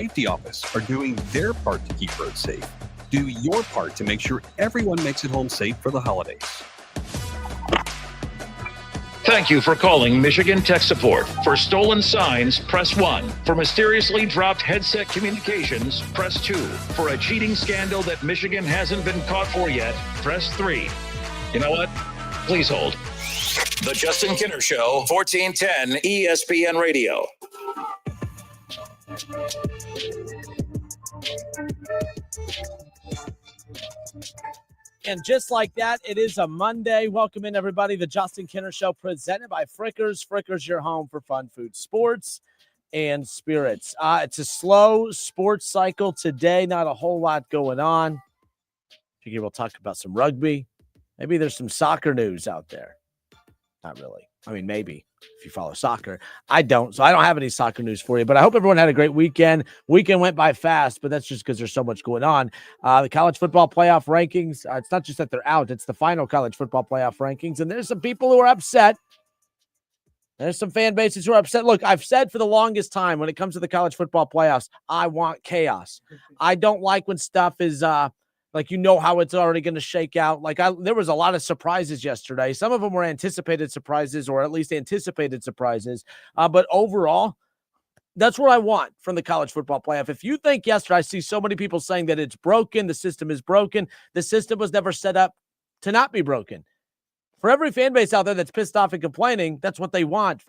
Safety Office are doing their part to keep roads safe. Do your part to make sure everyone makes it home safe for the holidays. Thank you for calling Michigan Tech Support. For stolen signs, press 1. For mysteriously dropped headset communications, press 2. For a cheating scandal that Michigan hasn't been caught for yet, press 3. You know what? Please hold. The Justin Kinner Show, 1410 ESPN Radio. And just like that, it is a Monday. Welcome in, everybody. The Justin Kinner Show presented by Frickers. Frickers, your home for fun food, sports, and spirits. It's a slow sports cycle today. Not a whole lot going on. Figure we'll talk about some rugby. Maybe there's some soccer news out there. Not really. I mean, maybe if you follow soccer. I don't, so I don't have any soccer news for you, but I hope everyone had a great weekend. Weekend went by fast, but that's just because there's so much going on. The college football playoff rankings, it's not just that they're out, it's the final college football playoff rankings, and there's some people who are upset. There's some fan bases who are upset. Look, I've said for the longest time when it comes to the college football playoffs, I want chaos. I don't like when stuff is like, you know how it's already going to shake out. Like, there was a lot of surprises yesterday. Some of them were anticipated surprises, or at least anticipated surprises. But overall, that's what I want from the college football playoff. If you think yesterday, I see so many people saying that it's broken, the system is broken. The system was never set up to not be broken. For every fan base out there that's pissed off and complaining, that's what they want.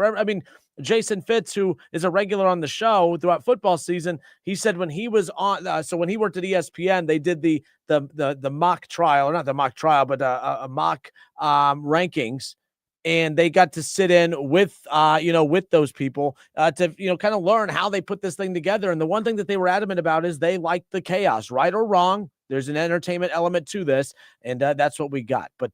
Jason Fitz, who is a regular on the show throughout football season, he said when he was on, so when he worked at ESPN, they did the mock trial, or not the mock trial, but a mock rankings, and they got to sit in with those people to kind of learn how they put this thing together. And the one thing that they were adamant about is they liked the chaos, right or wrong. There's an entertainment element to this, and that's what we got. But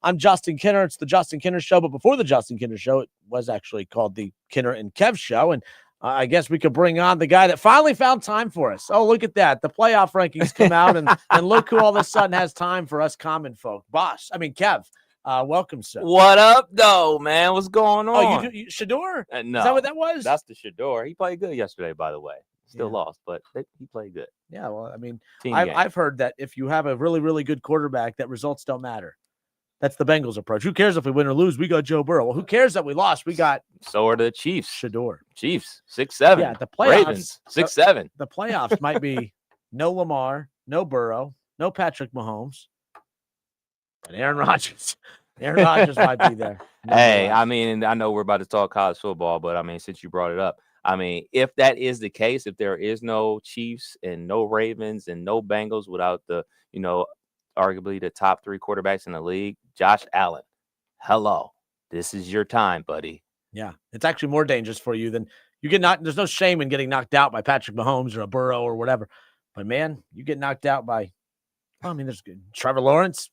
I'm Justin Kinner. It's the Justin Kinner Show. But before the Justin Kinner Show, it was actually called the Kinner and Kev Show. And I guess we could bring on the guy that finally found time for us. Oh, look at that. The playoff rankings come out, and look who all of a sudden has time for us common folk. Kev, welcome, sir. What up, though, man? What's going on? Oh, you Shador? No. Is that what that was? That's the Shador. He played good yesterday, by the way. Still lost, but he played good. Yeah, well, I mean, I've heard that if you have a really, really good quarterback, that results don't matter. That's the Bengals approach. Who cares if we win or lose? We got Joe Burrow. Well, who cares that we lost? We got so are the Chiefs. Shador. Chiefs 6-7. Yeah, the playoffs. Ravens 6-7. The playoffs might be no Lamar, no Burrow, no Patrick Mahomes, but Aaron Rodgers. Aaron Rodgers might be there. Hey, I mean, I know we're about to talk college football, but I mean, since you brought it up, I mean, if that is the case, if there is no Chiefs and no Ravens and no Bengals without the, arguably the top 3 quarterbacks in the league, Josh Allen, hello, this is your time, buddy. Yeah, it's actually more dangerous for you than you get knocked. There's no shame in getting knocked out by Patrick Mahomes or a Burrow or whatever. But man, you get knocked out by, there's Trevor Lawrence.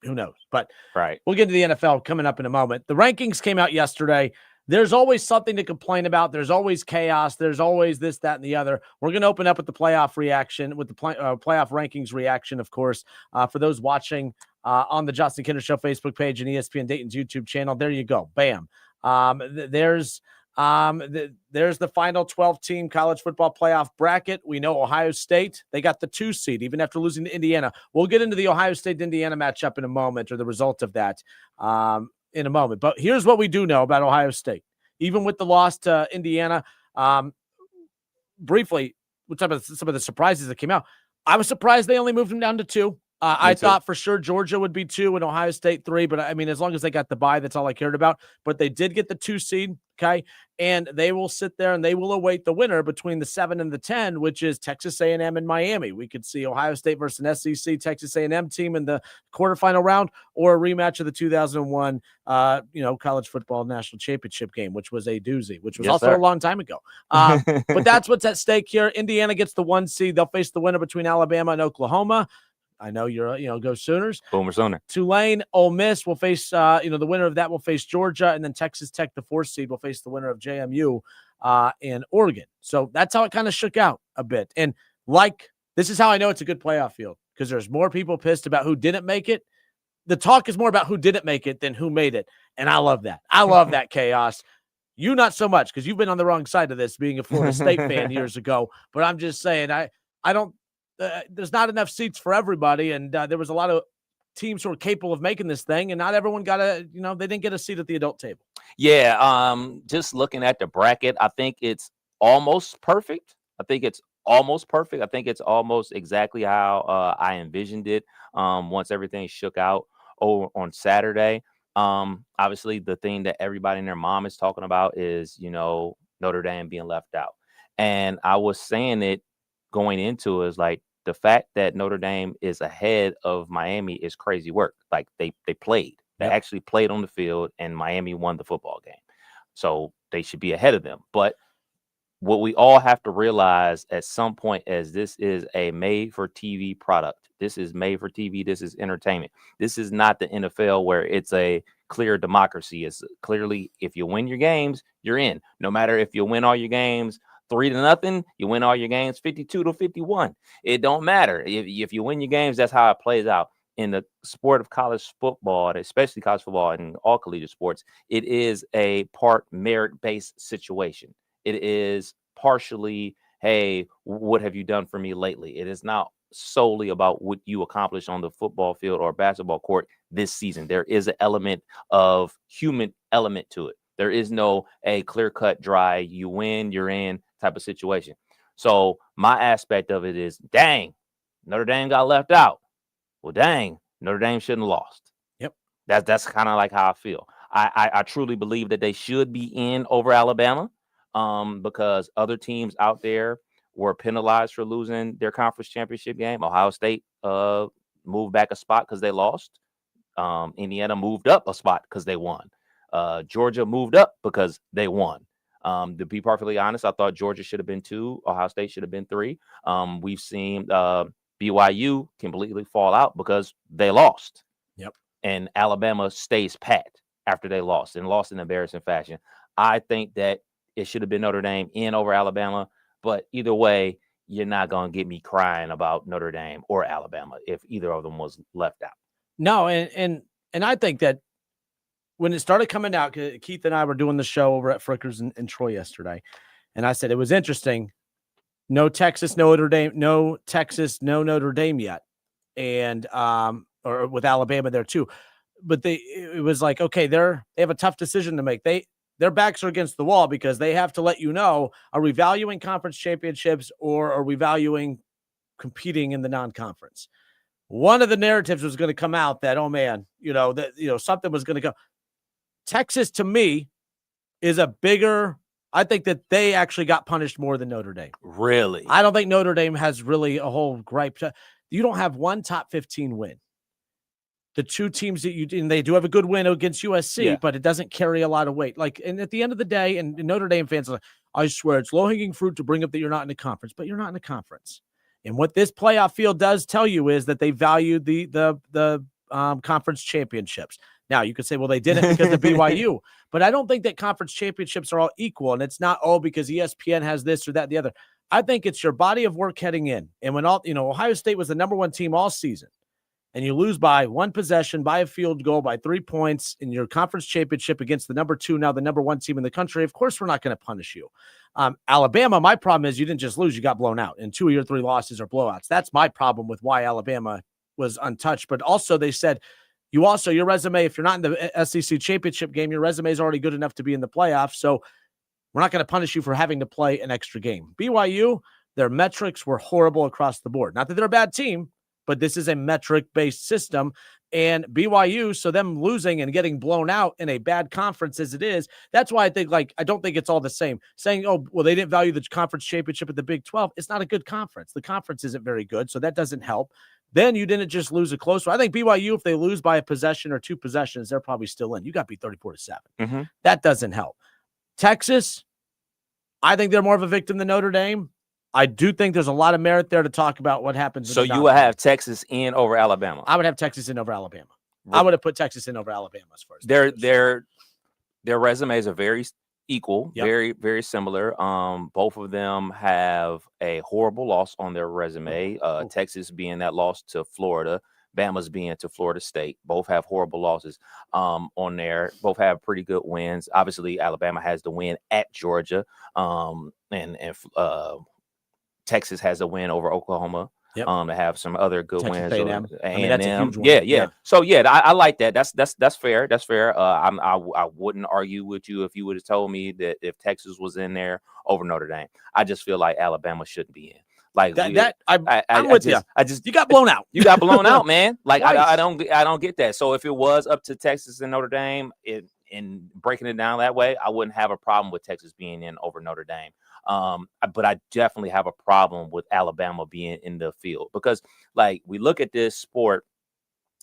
Who knows? But right, we'll get to the NFL coming up in a moment. The rankings came out yesterday. There's always something to complain about. There's always chaos. There's always this, that, and the other. We're going to open up with the playoff reaction, with the playoff rankings reaction, of course, for those watching on the Justin Kinner Show Facebook page and ESPN Dayton's YouTube channel. There you go. Bam. There's the final 12-team college football playoff bracket. We know Ohio State, they got the 2 seed, even after losing to Indiana. We'll get into the Ohio State-Indiana matchup in a moment, or the result of that. In a moment. But here's what we do know about Ohio State. Even with the loss to Indiana, briefly, some of the surprises that came out, I was surprised they only moved them down to 2. I thought for sure Georgia would be 2 and Ohio State 3, but I mean, as long as they got the bye, that's all I cared about. But they did get the 2 seed, okay? And they will sit there and they will await the winner between the 7 and the 10, which is Texas A&M and Miami. We could see Ohio State versus an SEC Texas A&M team in the quarterfinal round, or a rematch of the 2001, college football national championship game, which was a doozy, which was a long time ago. But that's what's at stake here. Indiana gets the 1 seed. They'll face the winner between Alabama and Oklahoma. I know you're, go Sooners. Boomer Sooner. Tulane, Ole Miss will face, the winner of that will face Georgia, and then Texas Tech, the 4th seed, will face the winner of JMU and Oregon. So that's how it kind of shook out a bit. And this is how I know it's a good playoff field, because there's more people pissed about who didn't make it. The talk is more about who didn't make it than who made it. And I love that. I love that chaos. You not so much because you've been on the wrong side of this, being a Florida State fan years ago. But I'm just saying, I don't. There's not enough seats for everybody, and there was a lot of teams who were capable of making this thing, and not everyone got they didn't get a seat at the adult table. Yeah, just looking at the bracket, I think it's almost perfect. I think it's almost exactly how I envisioned it once everything shook out on Saturday. Obviously, the thing that everybody and their mom is talking about is, Notre Dame being left out. And I was saying it going into it is like the fact that Notre Dame is ahead of Miami is crazy work. Like they played. They actually played on the field, and Miami won the football game. So they should be ahead of them. But what we all have to realize at some point is this is a made-for-TV product. This is made for TV. This is entertainment. This is not the NFL where it's a clear democracy. It's clearly, if you win your games, you're in. No matter if you win all your games 3-0, you win all your games 52-51. It don't matter. If you win your games, that's how it plays out. In the sport of college football, and especially college football and all collegiate sports, it is a part merit-based situation. It is partially, hey, what have you done for me lately? It is not solely about what you accomplished on the football field or basketball court this season. There is an element of human element to it. There is no a clear-cut, dry, you win, you're in type of situation. So my aspect of it is, dang, Notre Dame got left out. Well, dang, Notre Dame shouldn't have lost. Yep. That's kind of like how I feel. I truly believe that they should be in over Alabama because other teams out there were penalized for losing their conference championship game. Ohio State moved back a spot because they lost. Indiana moved up a spot because they won. Georgia moved up because they won. To be perfectly honest, I thought Georgia should have been 2. Ohio State should have been 3. We've seen BYU completely fall out because they lost. Yep. And Alabama stays pat after they lost in embarrassing fashion. I think that it should have been Notre Dame in over Alabama, but either way, you're not going to get me crying about Notre Dame or Alabama if either of them was left out. No, and I think that when it started coming out, Keith and I were doing the show over at Frickers in Troy yesterday, and I said it was interesting. No Texas, no Notre Dame, no Texas, no Notre Dame yet. And or with Alabama there too. But it was like, okay, they have a tough decision to make. Their backs are against the wall because they have to let you know, are we valuing conference championships or are we valuing competing in the non-conference? One of the narratives was going to come out that, oh man, something was going to go. Texas to me is a bigger, I think that they actually got punished more than Notre Dame. Really? I don't think Notre Dame has really a whole gripe. You don't have one top 15 win. The two teams and they do have a good win against USC, but it doesn't carry a lot of weight. And at the end of the day, and Notre Dame fans are like, I swear it's low-hanging fruit to bring up that you're not in a conference, but you're not in a conference. And what this playoff field does tell you is that they value the conference championships. Now, you could say, well, they didn't because of BYU, but I don't think that conference championships are all equal. And it's not, because ESPN has this or that, the other. I think it's your body of work heading in. And when Ohio State was the number 1 team all season, and you lose by 1 possession, by a field goal, by 3 points in your conference championship against the number 2, now the number 1 team in the country, of course, we're not going to punish you. Alabama, my problem is you didn't just lose, you got blown out. And 2 of your 3 losses are blowouts. That's my problem with why Alabama was untouched. But also they said, your resume, if you're not in the SEC championship game, your resume is already good enough to be in the playoffs. So we're not going to punish you for having to play an extra game. BYU, their metrics were horrible across the board. Not that they're a bad team, but this is a metric-based system. And BYU, so them losing and getting blown out in a bad conference as it is, that's why I think, I don't think it's all the same. Saying, they didn't value the conference championship at the Big 12. It's not a good conference. The conference isn't very good, so that doesn't help. Then you didn't just lose a close one. I think BYU, if they lose by a possession or 2 possessions, they're probably still in. You got to be 34-7. Mm-hmm. That doesn't help. Texas, I think they're more of a victim than Notre Dame. I do think there's a lot of merit there to talk about what happens. So you would have Texas in over Alabama? I would have Texas in over Alabama. I would have put Texas in over Alabama as far as their resumes are very equal, very, very similar. Both of them have a horrible loss on their resume. Texas being that loss to Florida, Bama's being to Florida State. Both have horrible losses on there. Both have pretty good wins. Obviously, Alabama has the win at Georgia, and Texas has a win over Oklahoma. Yep. To have some other good Texas wins. A&M. I mean, A&M. that's a huge one. Yeah. So I like that. That's fair. That's fair. I wouldn't argue with you if you would have told me that if Texas was in there over Notre Dame. I just feel like Alabama shouldn't be in. Like I'm with you. You got blown out. You got blown out, man. Like Twice. I don't get that. So if it was up to Texas and Notre Dame, in breaking it down that way, I wouldn't have a problem with Texas being in over Notre Dame. But I definitely have a problem with Alabama being in the field because, like, we look at this sport,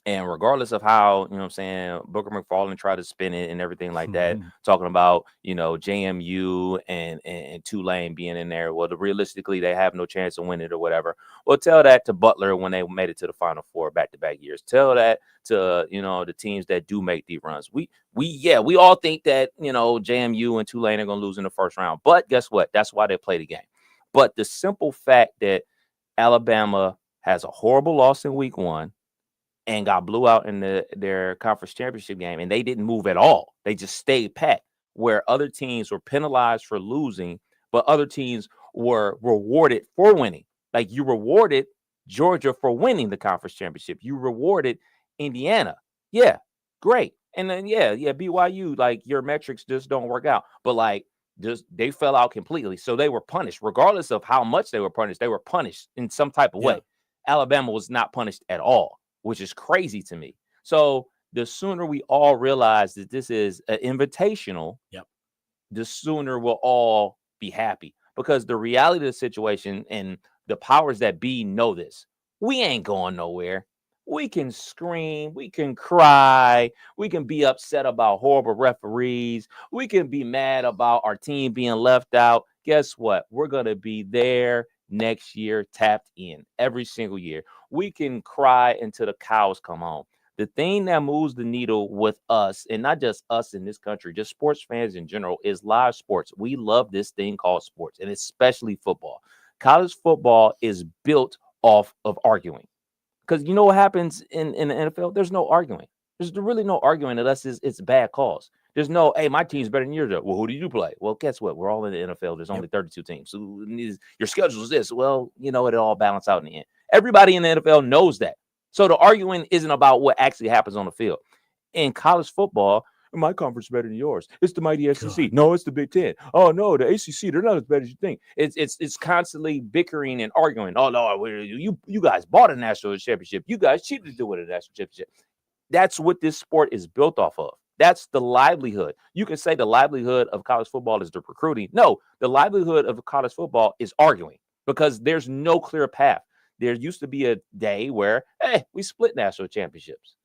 and regardless of how, you know what I'm saying, Booker McFarland tried to spin it and everything like that, talking about, you know, JMU and Tulane being in there. Well, realistically, they have no chance of winning it or whatever. Well, tell that to Butler when they made it to the Final Four back-to-back years. Tell that to, you know, the teams that do make deep runs. We all think that, you know, JMU and Tulane are going to lose in the first round. But guess what? That's why they play the game. But the simple fact that Alabama has a horrible loss in week 1 and got blew out in their conference championship game, and they didn't move at all. They just stayed pat, where other teams were penalized for losing, but other teams were rewarded for winning. Like, you rewarded Georgia for winning the conference championship. You rewarded Indiana. Yeah, great. And then, BYU, like, your metrics just don't work out. But, like, just they fell out completely. So they were punished. Regardless of how much they were punished in some type of way. Alabama was not punished at all, which is crazy to me. So the sooner we all realize that this is an invitational, the sooner we'll all be happy. Because the reality of the situation, and the powers that be know this, we ain't going nowhere. We can scream, we can cry, we can be upset about horrible referees, we can be mad about our team being left out. Guess what? We're going to be there next year, tapped in every single year. We can cry until the cows come home. The thing that moves the needle with us, and not just us in this country, just sports fans in general, is live sports. We love this thing called sports, and especially football. College football is built off of arguing. Because you know what happens in the NFL? There's no arguing. There's really no arguing unless it's bad calls. There's no, hey, my team's better than yours. Well, who do you play? Well, guess what? We're all in the NFL. There's only 32 teams. So your schedule is this. Well, you know, it all balance out in the end. Everybody in the NFL knows that. So the arguing isn't about what actually happens on the field. In college football, my conference is better than yours. It's the mighty SEC. No, it's the Big Ten. Oh, no, the ACC, they're not as bad as you think. It's constantly bickering and arguing. Oh, no, you guys bought a national championship. You guys cheated to win a national championship. That's what this sport is built off of. That's the livelihood. You can say the livelihood of college football is the recruiting. No, the livelihood of college football is arguing because there's no clear path. There used to be a day where, hey, we split national championships.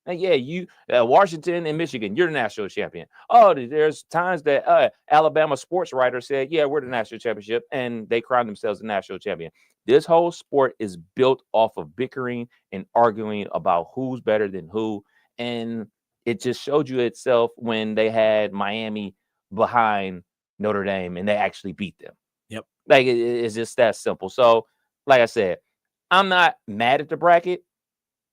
And you, Washington and Michigan, you're the national champion. Oh, there's times that Alabama sports writers said, yeah, we're the national championship, and they crowned themselves the national champion. This whole sport is built off of bickering and arguing about who's better than who. And it just showed you itself when they had Miami behind Notre Dame and they actually beat them. Yep. Like, it's just that simple. So, like I said, I'm not mad at the bracket.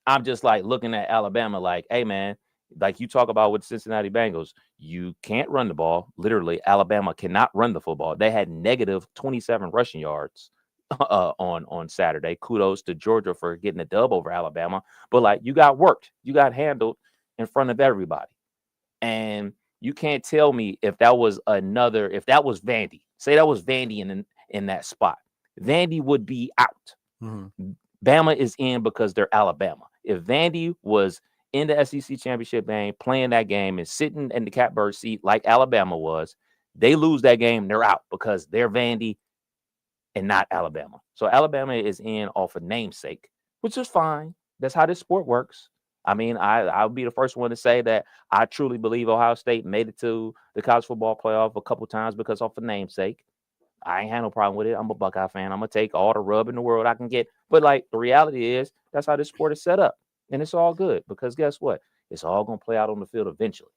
I'm just like looking at Alabama like, hey, man, like you talk about with Cincinnati Bengals, you can't run the ball. Literally, Alabama cannot run the football. They had negative 27 rushing yards on Saturday. Kudos to Georgia for getting a dub over Alabama. But like, you got worked. You got handled in front of everybody. And you can't tell me if that was Vandy. Say that was Vandy in that spot. Vandy would be out. Mm-hmm. Bama is in because they're Alabama. If Vandy was in the SEC championship game, playing that game and sitting in the catbird seat like Alabama was, they lose that game, they're out because they're Vandy and not Alabama. So Alabama is in off of namesake, which is fine. That's how this sport works. I mean, I'll be the first one to say that I truly believe Ohio State made it to the college football playoff a couple times because of namesake. I ain't had no problem with it. I'm a Buckeye fan. I'm going to take all the rub in the world I can get. But, like, the reality is that's how this sport is set up. And it's all good because guess what? It's all going to play out on the field eventually.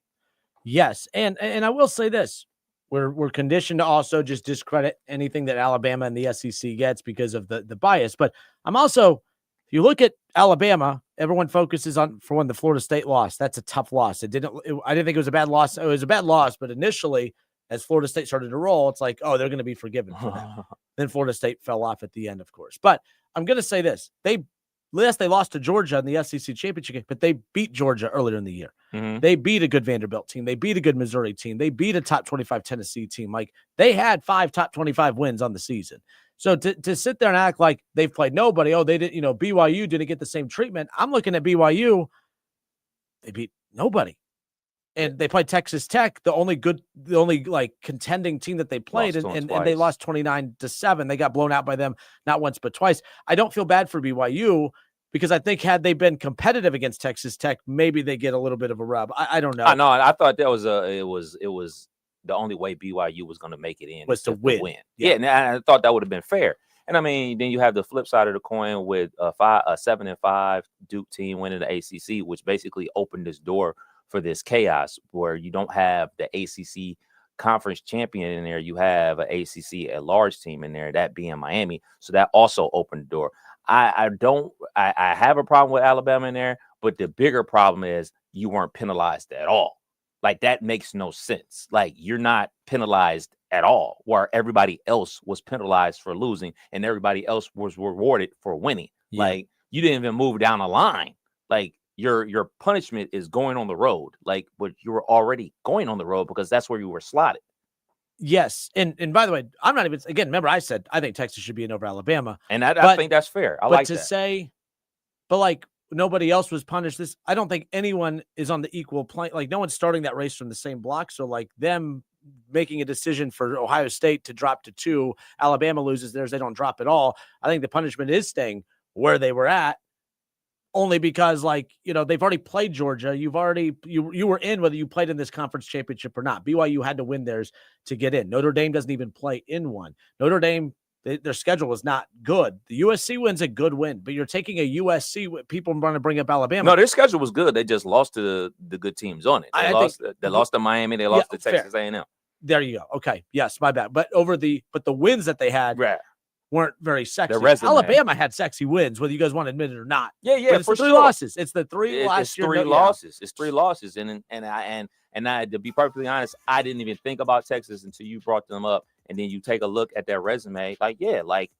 Yes. And I will say this. We're conditioned to also just discredit anything that Alabama and the SEC gets because of the bias. But I'm also, if you look at Alabama everyone focuses on, for when the Florida State loss. That's a tough loss. I didn't think it was a bad loss. It was a bad loss, but initially, as Florida State started to roll, it's like, oh, they're going to be forgiven for that. Then Florida State fell off at the end, of course. But I'm going to say this. They lost to Georgia in the SEC championship game, but they beat Georgia earlier in the year. Mm-hmm. They beat a good Vanderbilt team. They beat a good Missouri team. They beat a top 25 Tennessee team. Like, they had 5 top 25 wins on the season. So to sit there and act like they've played nobody, oh, they didn't, BYU didn't get the same treatment. I'm looking at BYU. They beat nobody. And they played Texas Tech, the only like contending team that they played, and they lost 29-7. They got blown out by them not once but twice. I don't feel bad for BYU because I think had they been competitive against Texas Tech, maybe they get a little bit of a rub. I don't know. I know. I thought that was it was the only way BYU was going to make it in was to win. Yeah, and I thought that would have been fair. And I mean, then you have the flip side of the coin with a 7-5 Duke team winning the ACC, which basically opened this door for this chaos where you don't have the ACC conference champion in there. You have an ACC at large team in there, that being Miami. So that also opened the door. I have a problem with Alabama in there, but the bigger problem is you weren't penalized at all. Like, that makes no sense. Like, you're not penalized at all, where everybody else was penalized for losing and everybody else was rewarded for winning. Yeah. Like, you didn't even move down the line. Like, your punishment is going on the road. Like, but you were already going on the road because that's where you were slotted. Yes. And by the way, I'm not even, again, remember I said I think Texas should be in over Alabama. And I think that's fair. I like that. But to say, but like, nobody else was punished. I don't think anyone is on the equal plane. Like, no one's starting that race from the same block. So like, them making a decision for Ohio State to drop to 2, Alabama loses theirs, they don't drop at all. I think the punishment is staying where they were at, only because, like, they've already played Georgia. You were in whether you played in this conference championship or not. BYU had to win theirs to get in. Notre Dame doesn't even play in one. Notre Dame, their schedule was not good. The USC win's a good win, but you're taking a USC. People want to bring up Alabama. No, their schedule was good. They just lost to the good teams on it. They lost to Miami. They lost to Texas A&M. There you go. Okay. Yes, my bad. But the wins that they had weren't very sexy. Alabama had sexy wins, whether you guys want to admit it or not. Yeah, it's for 3 losses. It's the 3 last year. It's 3 losses. And I, to be perfectly honest, I didn't even think about Texas until you brought them up. And then you take a look at their resume. Like, yeah, like,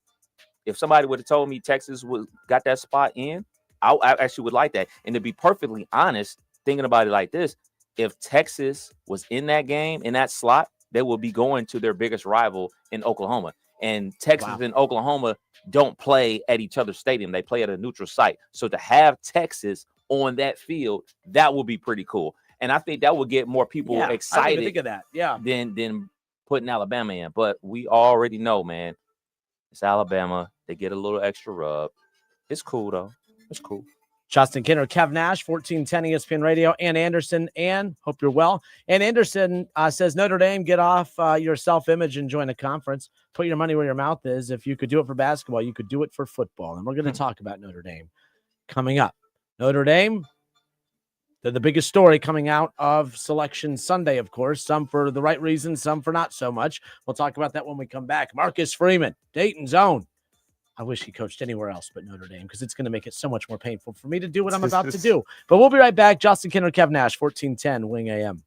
if somebody would have told me Texas got that spot in, I actually would like that. And to be perfectly honest, thinking about it like this, if Texas was in that game, in that slot, they will be going to their biggest rival in Oklahoma. And Texas and Oklahoma don't play at each other's stadium. They play at a neutral site. So to have Texas on that field, that would be pretty cool. And I think that would get more people excited. I didn't even think of that. Yeah. Than putting Alabama in. But we already know, man, it's Alabama. They get a little extra rub. It's cool, though. It's cool. Justin Kinner, Kev Nash, 1410 ESPN Radio, Ann Anderson. Ann, hope you're well. Ann Anderson says, Notre Dame, get off your self-image and join a conference. Put your money where your mouth is. If you could do it for basketball, you could do it for football. And we're going to talk about Notre Dame coming up. Notre Dame, they're the biggest story coming out of Selection Sunday, of course. Some for the right reasons, some for not so much. We'll talk about that when we come back. Marcus Freeman, Dayton's own. I wish he coached anywhere else but Notre Dame because it's going to make it so much more painful for me to do what I'm about to do. But we'll be right back. Justin Kinner, Kev Nash, 1410 Wing AM.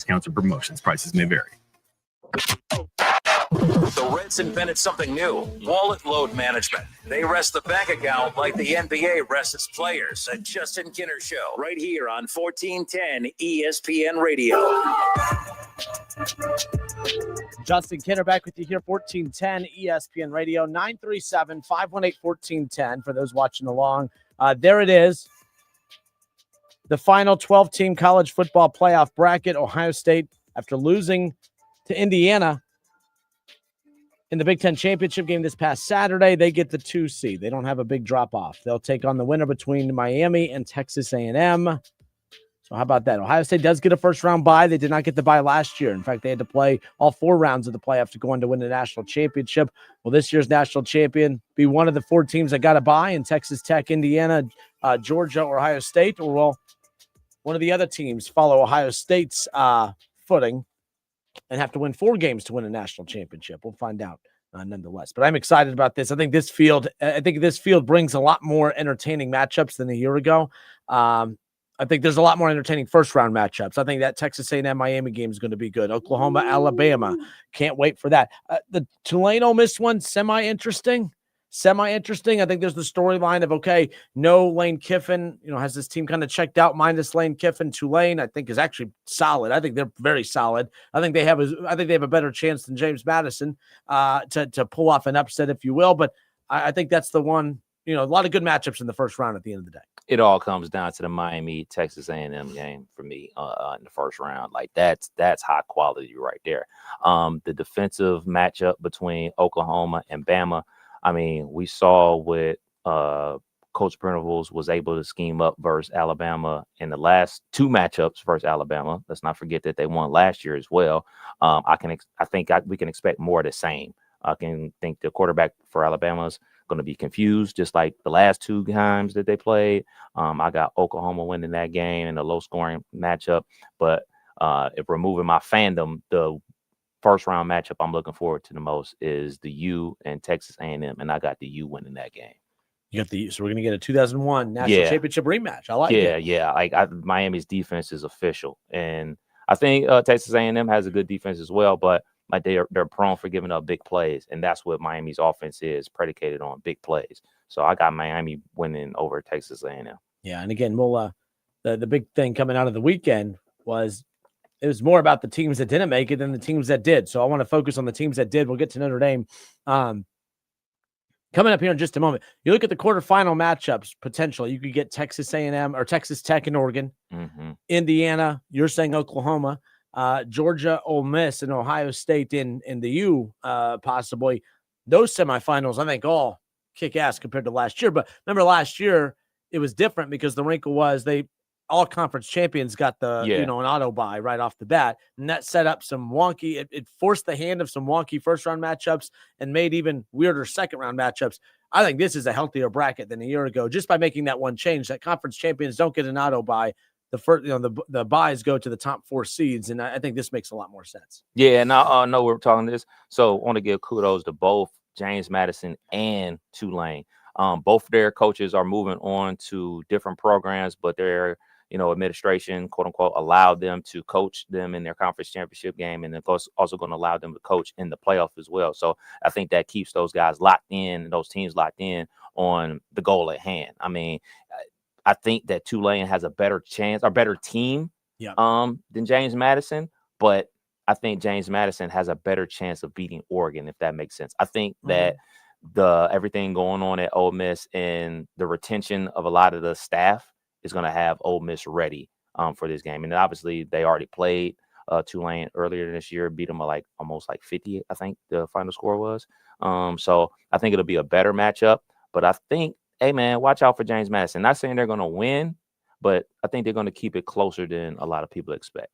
discounts, or promotions. Prices may vary. The Reds invented something new, wallet load management. They rest the bank account like the NBA rests its players. A Justin Kinner Show, right here on 1410 ESPN Radio. Justin Kinner back with you here, 1410 ESPN Radio, 937-518-1410 for those watching along. There it is. The final 12-team college football playoff bracket. Ohio State, after losing to Indiana in the Big Ten Championship game this past Saturday, they get the 2 seed. They don't have a big drop-off. They'll take on the winner between Miami and Texas A&M. So how about that? Ohio State does get a first-round bye. They did not get the bye last year. In fact, they had to play all 4 rounds of the playoffs to go on to win the national championship. Well, this year's national champion be one of the 4 teams that got a bye in Texas Tech, Indiana, Georgia, or Ohio State, or will one of the other teams follow Ohio State's footing and have to win 4 games to win a national championship? We'll find out nonetheless. But I'm excited about this. I think this field brings a lot more entertaining matchups than a year ago. I think there's a lot more entertaining first-round matchups. I think that Texas A&M Miami game is going to be good. Oklahoma, Alabama, can't wait for that. The Tulane-Ole Miss one, semi-interesting. I think there's the storyline of, okay, no Lane Kiffin, has this team kind of checked out minus Lane Kiffin. Tulane, I think, is actually solid. I think they're very solid. I think they have a better chance than James Madison to pull off an upset, if you will. But I think that's the one, a lot of good matchups in the first round at the end of the day. It all comes down to the Miami Texas A&M game for me in the first round. Like that's high quality right there. The defensive matchup between Oklahoma and Bama. I mean, we saw what Coach Venables was able to scheme up versus Alabama in the last 2 matchups versus Alabama. Let's not forget that they won last year as well. I think we can expect more of the same. I can think the quarterback for Alabama is going to be confused, just like the last 2 times that they played. I got Oklahoma winning that game in a low-scoring matchup. But if removing my fandom, the first-round matchup I'm looking forward to the most is the U and Texas A&M, and I got the U winning that game. You got so we're going to get a 2001 national championship rematch. I like it. Yeah. Miami's defense is official, and I think Texas A&M has a good defense as well, but like they're prone for giving up big plays, and that's what Miami's offense is, predicated on big plays. So I got Miami winning over Texas A&M. Yeah, and again, we'll the big thing coming out of the weekend was it was more about the teams that didn't make it than the teams that did. So I want to focus on the teams that did. We'll get to Notre Dame coming up here in just a moment. You look at the quarterfinal matchups potentially. You could get Texas A&M or Texas Tech and Oregon, Indiana. You're saying Oklahoma. Georgia, Ole Miss, and Ohio State in the U, possibly. Those semifinals, I think, all kick ass compared to last year. But remember, last year it was different because the wrinkle was all conference champions got an auto bye right off the bat, and that set up some wonky. It forced the hand of some wonky first round matchups and made even weirder second round matchups. I think this is a healthier bracket than a year ago just by making that one change. That conference champions don't get an auto bye. The first, the buys go to the top 4 seeds, and I think this makes a lot more sense. Yeah, and I know we're talking this, so I want to give kudos to both James Madison and Tulane. Both of their coaches are moving on to different programs, but their administration, quote unquote, allowed them to coach them in their conference championship game, and of course also going to allow them to coach in the playoff as well. So I think that keeps those guys locked in, those teams locked in on the goal at hand. I mean, I think that Tulane has a better chance, or better team than James Madison, but I think James Madison has a better chance of beating Oregon, if that makes sense. I think that everything going on at Ole Miss and the retention of a lot of the staff is going to have Ole Miss ready for this game. And obviously they already played Tulane earlier this year, beat them almost 50, I think the final score was. So I think it'll be a better matchup, but I think, hey, man, watch out for James Madison. Not saying they're going to win, but I think they're going to keep it closer than a lot of people expect.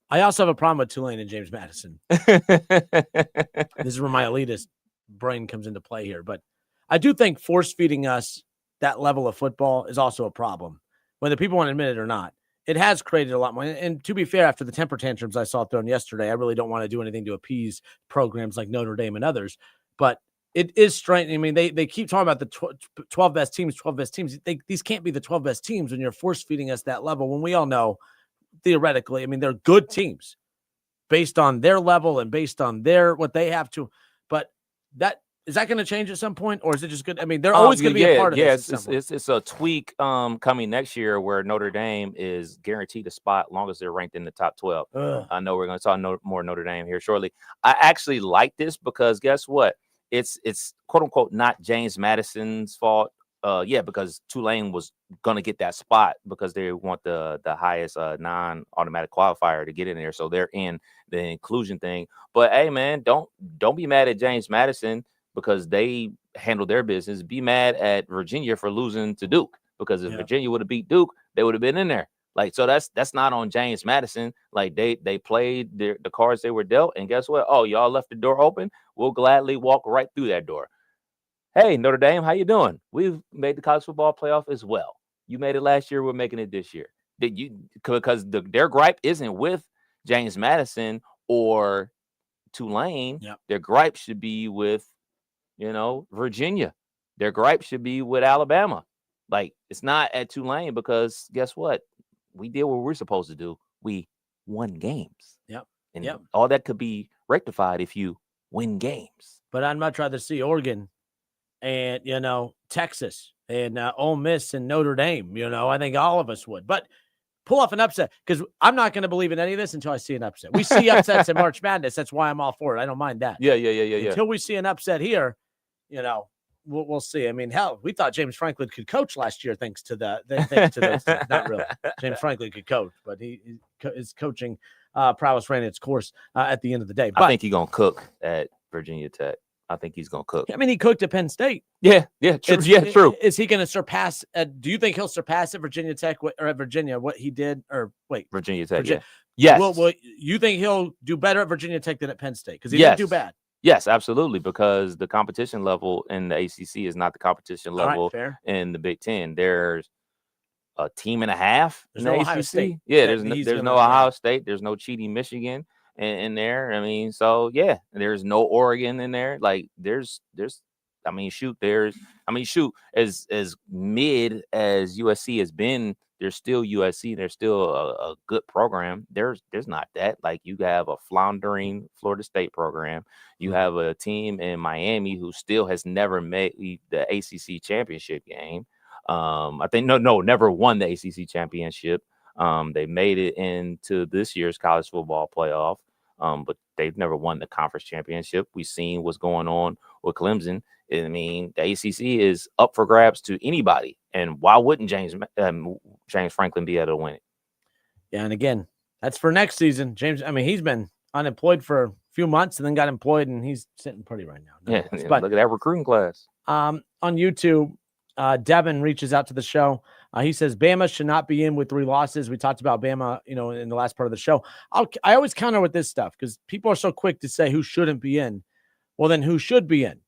I also have a problem with Tulane and James Madison. This is where my elitist brain comes into play here. But I do think force-feeding us that level of football is also a problem, whether people want to admit it or not. It has created a lot more. And to be fair, after the temper tantrums I saw thrown yesterday, I really don't want to do anything to appease programs like Notre Dame and others. But it is strange. I mean, they keep talking about the 12 best teams, 12 best teams. These can't be the 12 best teams when you're force feeding us that level, when we all know theoretically. I mean, they're good teams based on their level and based on what they have to. But is that going to change at some point, or is it just good? I mean, they're always going to be a part of this. It's a tweak coming next year where Notre Dame is guaranteed a spot as long as they're ranked in the top 12. I know we're going to talk more Notre Dame here shortly. I actually like this because guess what? It's quote unquote not James Madison's fault. Because Tulane was going to get that spot because they want the highest non-automatic qualifier to get in there. So they're in the inclusion thing. But hey, man, don't be mad at James Madison because they handled their business. Be mad at Virginia for losing to Duke, because if Virginia would have beat Duke, they would have been in there. Like, so that's not on James Madison. Like they played the cards they were dealt, and guess what? Oh, y'all left the door open. We'll gladly walk right through that door. Hey, Notre Dame, how you doing? We've made the college football playoff as well. You made it last year. We're making it this year. Because their gripe isn't with James Madison or Tulane. Yep. Their gripe should be with, Virginia. Their gripe should be with Alabama. Like, it's not at Tulane because guess what? We did what we're supposed to do. We won games. Yep. And all that could be rectified if you win games. But I'd much rather see Oregon and, Texas and Ole Miss and Notre Dame. I think all of us would. But pull off an upset, because I'm not going to believe in any of this until I see an upset. We see upsets in March Madness. That's why I'm all for it. I don't mind that. Yeah. Until we see an upset here, we'll see. I mean, hell, we thought James Franklin could coach last year thanks to those. Not really. James Franklin could coach, but his coaching prowess ran its course at the end of the day. But I think he's going to cook at Virginia Tech. I think he's going to cook. I mean, he cooked at Penn State. Yeah, true. True. Is he going to surpass? Do you think he'll surpass at Virginia Tech or at Virginia what he did? Or wait, Virginia Tech. Yeah. Yes. Well, you think he'll do better at Virginia Tech than at Penn State? Because he didn't do bad. Yes, absolutely. Because the competition level in the ACC is not the competition level in the Big Ten. There's a team and a half in the Ohio ACC. State. Yeah, there's no Ohio State. There's no cheating Michigan in there. I mean, so yeah, there's no Oregon in there. Like there's as mid as USC has been, there's still USC. There's still a good program. There's not that. Like you have a floundering Florida State program. You have a team in Miami who still has never made the ACC championship game. I think never won the ACC championship. They made it into this year's college football playoff, but they've never won the conference championship. We've seen what's going on with Clemson. I mean, the ACC is up for grabs to anybody, and why wouldn't James Franklin be able to win it? Yeah, and again, that's for next season. James, I mean, he's been unemployed for a few months and then got employed, and he's sitting pretty right now. But look at that recruiting class. On YouTube, Devin reaches out to the show. He says Bama should not be in with 3 losses. We talked about Bama, in the last part of the show. I always counter with this stuff because people are so quick to say who shouldn't be in. Well, then who should be in?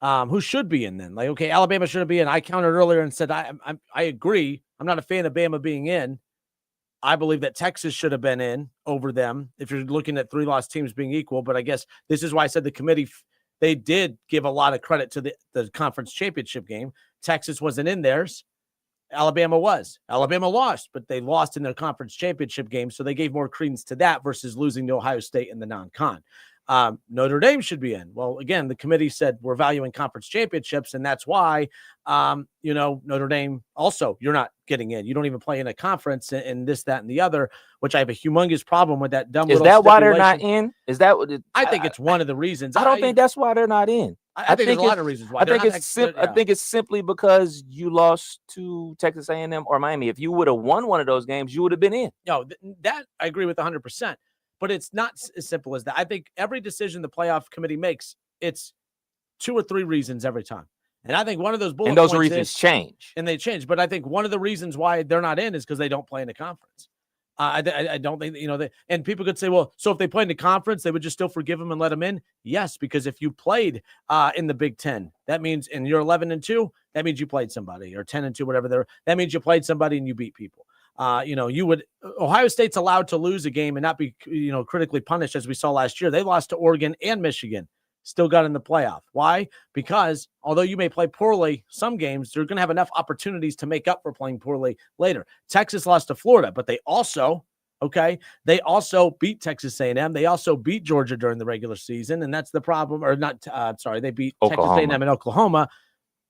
Who should be in then? Like, okay, Alabama shouldn't be in. I countered earlier and said I agree. I'm not a fan of Bama being in. I believe that Texas should have been in over them if you're looking at 3-loss teams being equal. But I guess this is why I said the committee, they did give a lot of credit to the conference championship game. Texas wasn't in theirs. Alabama was. Alabama lost, but they lost in their conference championship game. So they gave more credence to that versus losing to Ohio State in the non-con. Notre Dame should be in. Well, again, the committee said we're valuing conference championships, and that's why, Notre Dame also, you're not getting in. You don't even play in a conference and this, that, and the other, which I have a humongous problem with that dumb. Is that why they're not in? Is that what I think it's one of the reasons. I don't think that's why they're not in. I think there's a lot of reasons why. I think it's simply because you lost to Texas A&M or Miami. If you would have won one of those games, you would have been in. No, that I agree with 100%. But it's not as simple as that. I think every decision the playoff committee makes, it's 2 or 3 reasons every time. And I think one of those bullet points reasons change. And they change. But I think one of the reasons why they're not in is because they don't play in the conference. I don't think, and people could say, well, so if they played in the conference, they would just still forgive them and let them in? Yes, because if you played in the Big Ten, that means, and you're 11-2, that means you played somebody, or 10-2, whatever that means you played somebody and you beat people. Ohio State's allowed to lose a game and not be, critically punished as we saw last year. They lost to Oregon and Michigan, still got in the playoff. Why? Because although you may play poorly some games, they're going to have enough opportunities to make up for playing poorly later. Texas lost to Florida, but they also Okay. They also beat Texas A&M. They also beat Georgia during the regular season. And that's the problem. Or not, sorry, they beat Texas A&M and Oklahoma.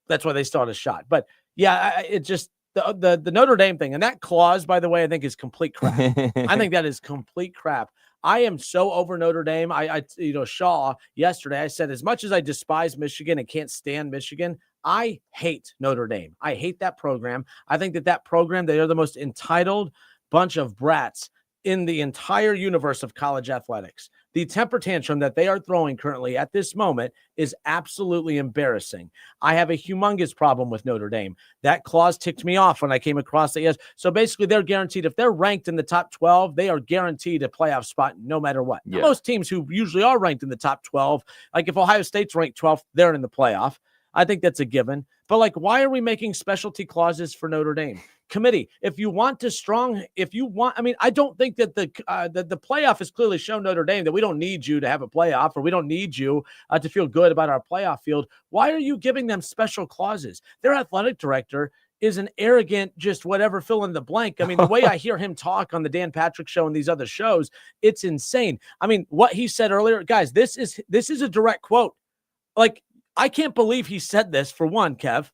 That's why they still had a shot. But yeah, it just, the Notre Dame thing. And that clause, by the way, I think is complete crap. I think that is complete crap. I am so over Notre Dame. Shaw yesterday, I said, as much as I despise Michigan and can't stand Michigan, I hate Notre Dame. I hate that program. I think that program, they are the most entitled bunch of brats in the entire universe of college athletics. The temper tantrum that they are throwing currently at this moment is absolutely embarrassing. I have a humongous problem with Notre Dame. That clause ticked me off when I came across it. Yes. So basically they're guaranteed, if they're ranked in the top 12, they are guaranteed a playoff spot no matter what. Yeah. Most teams who usually are ranked in the top 12, like if Ohio State's ranked 12th, they're in the playoff. I think that's a given. But like, why are we making specialty clauses for Notre Dame? Committee, I don't think that the playoff has clearly shown Notre Dame that we don't need you to have a playoff, or we don't need you to feel good about our playoff field. Why are you giving them special clauses? Their athletic director is an arrogant, just whatever, fill in the blank. I mean, the way I hear him talk on the Dan Patrick Show and these other shows, it's insane. I mean, what he said earlier, guys, this is a direct quote. Like, I can't believe he said this, for one, Kev.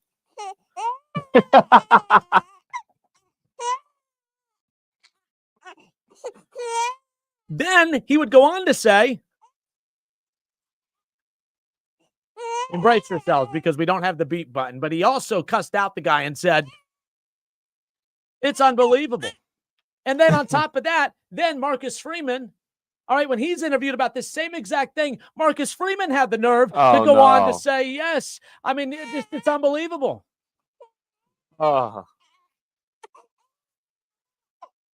Then he would go on to say, embrace yourselves because we don't have the beat button. But he also cussed out the guy and said, it's unbelievable. And then on top of that, then Marcus Freeman, all right, when he's interviewed about this same exact thing, Marcus Freeman had the nerve to go on to say, yes. I mean, it's unbelievable.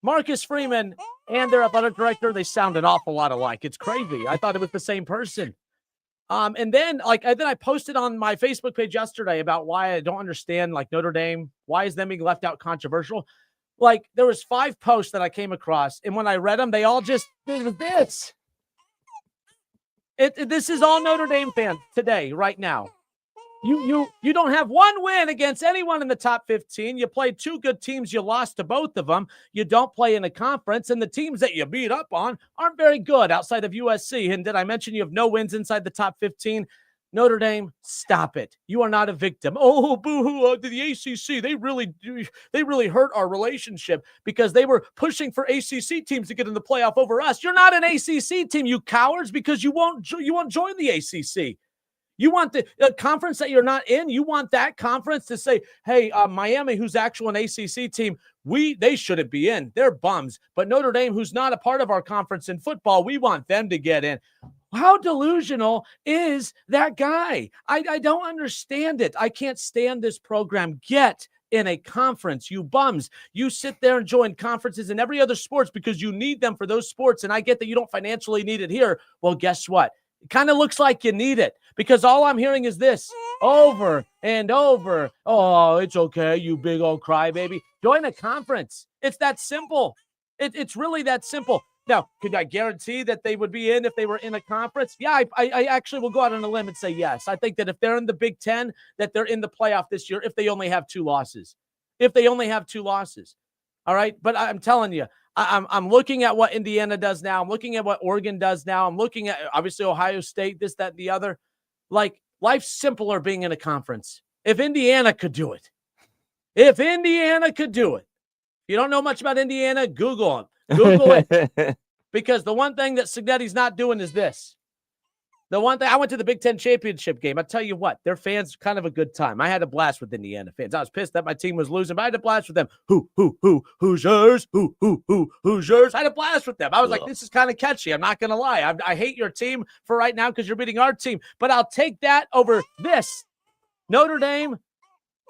Marcus Freeman and their athletic director, they sound an awful lot alike. It's crazy. I thought it was the same person. And then I posted on my Facebook page yesterday about why I don't understand, like, Notre Dame. Why is them being left out controversial? Like, there was 5 posts that I came across, and when I read them, they all just, it was this. This is all Notre Dame fans today, right now. You don't have one win against anyone in the top 15. You played 2 good teams. You lost to both of them. You don't play in a conference, and the teams that you beat up on aren't very good outside of USC. And did I mention you have no wins inside the top 15? Notre Dame, stop it. You are not a victim. Oh, boo-hoo, the ACC, they really hurt our relationship because they were pushing for ACC teams to get in the playoff over us. You're not an ACC team, you cowards, because you won't join the ACC. You want the conference that you're not in, you want that conference to say, hey, Miami, who's actually an ACC team, they shouldn't be in. They're bums. But Notre Dame, who's not a part of our conference in football, we want them to get in. How delusional is that guy? I don't understand it. I can't stand this program. Get in a conference, you bums. You sit there and join conferences in every other sports because you need them for those sports. And I get that you don't financially need it here. Well, guess what? It kind of looks like you need it because all I'm hearing is this over and over. Oh, it's okay, you big old crybaby. Join a conference. It's that simple. It's really that simple. Now, could I guarantee that they would be in if they were in a conference? Yeah, I actually will go out on a limb and say yes. I think that if they're in the Big Ten, that they're in the playoff this year if they only have 2 losses. All right, but I'm telling you, I'm looking at what Indiana does now. I'm looking at what Oregon does now. I'm looking at, obviously, Ohio State, this, that, and the other. Like, life's simpler being in a conference. If Indiana could do it. If you don't know much about Indiana, Google them. Google it. Because the one thing that Signetti's not doing is this. The one thing, I went to the Big Ten Championship game. I tell you what, their fans, kind of a good time. I had a blast with Indiana fans. I was pissed that my team was losing, but I had a blast with them. Hoosiers? Hoosiers? I had a blast with them. I was like, this is kind of catchy. I'm not going to lie. I hate your team for right now because you're beating our team, but I'll take that over this. Notre Dame,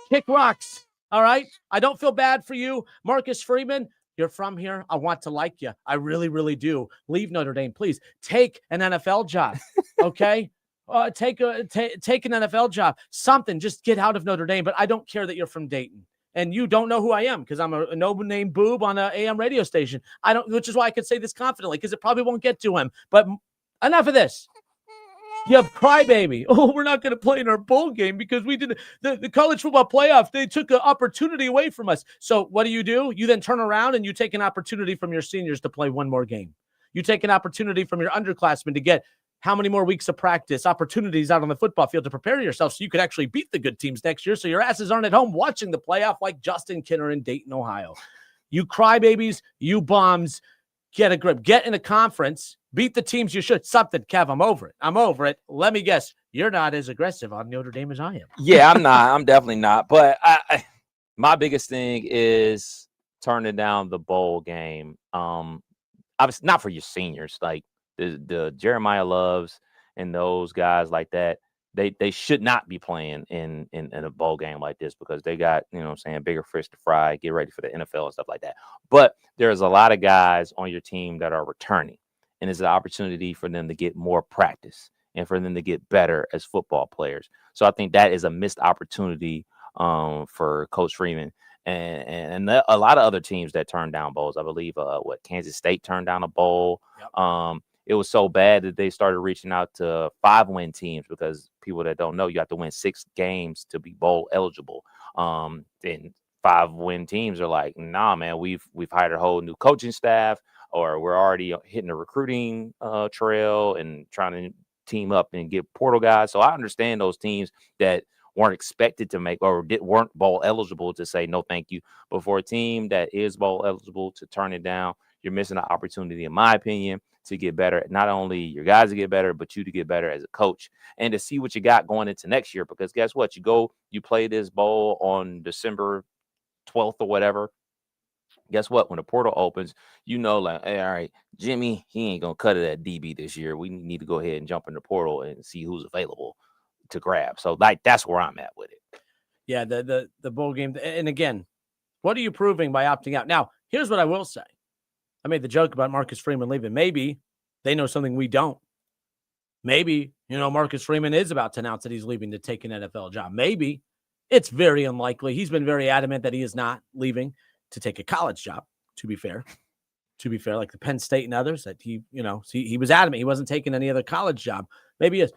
kick rocks. All right? I don't feel bad for you. Marcus Freeman, you're from here. I want to like you. I really, really do. Leave Notre Dame, please. Take an NFL job, okay? Take an NFL job. Something. Just get out of Notre Dame. But I don't care that you're from Dayton. And you don't know who I am because I'm a no-name boob on an AM radio station. Which is why I could say this confidently because it probably won't get to him. But enough of this. You have crybaby. Oh, we're not going to play in our bowl game because we did the college football playoff. They took an opportunity away from us. So what do? You then turn around and you take an opportunity from your seniors to play one more game. You take an opportunity from your underclassmen to get how many more weeks of practice, opportunities out on the football field to prepare yourself so you could actually beat the good teams next year so your asses aren't at home watching the playoff like Justin Kinner in Dayton, Ohio. You crybabies, you bums, get a grip. Get in a conference, beat the teams you should. Something, Kev, I'm over it. Let me guess, you're not as aggressive on Notre Dame as I am. Yeah, I'm not. I'm definitely not. But my biggest thing is turning down the bowl game. Obviously not for your seniors, like the Jeremiah Loves and those guys like that. They should not be playing in a bowl game like this because they got, bigger fish to fry, get ready for the NFL and stuff like that. But there's a lot of guys on your team that are returning, and it's an opportunity for them to get more practice and for them to get better as football players. So I think that is a missed opportunity for Coach Freeman and a lot of other teams that turned down bowls. I believe Kansas State turned down a bowl. Yep. It was so bad that they started reaching out to 5-win teams because people that don't know, you have to win 6 games to be bowl eligible. And 5-win teams are like, nah, man, we've hired a whole new coaching staff, or we're already hitting the recruiting trail and trying to team up and get portal guys. So I understand those teams that weren't expected to make or weren't bowl eligible to say no thank you. But for a team that is bowl eligible to turn it down, you're missing an opportunity, in my opinion, to get better. Not only your guys to get better, but you to get better as a coach and to see what you got going into next year. Because guess what? You play this bowl on December 12th or whatever. Guess what? When the portal opens, like, hey, all right, Jimmy, he ain't going to cut it at DB this year. We need to go ahead and jump in the portal and see who's available to grab. So like, that's where I'm at with it. Yeah. The bowl game. And again, what are you proving by opting out? Now, here's what I will say. I made the joke about Marcus Freeman leaving. Maybe they know something we don't. Maybe, Marcus Freeman is about to announce that he's leaving to take an NFL job. Maybe. It's very unlikely. He's been very adamant that he is not leaving to take a college job, to be fair, like the Penn State and others, that he was adamant he wasn't taking any other college job. Maybe he is.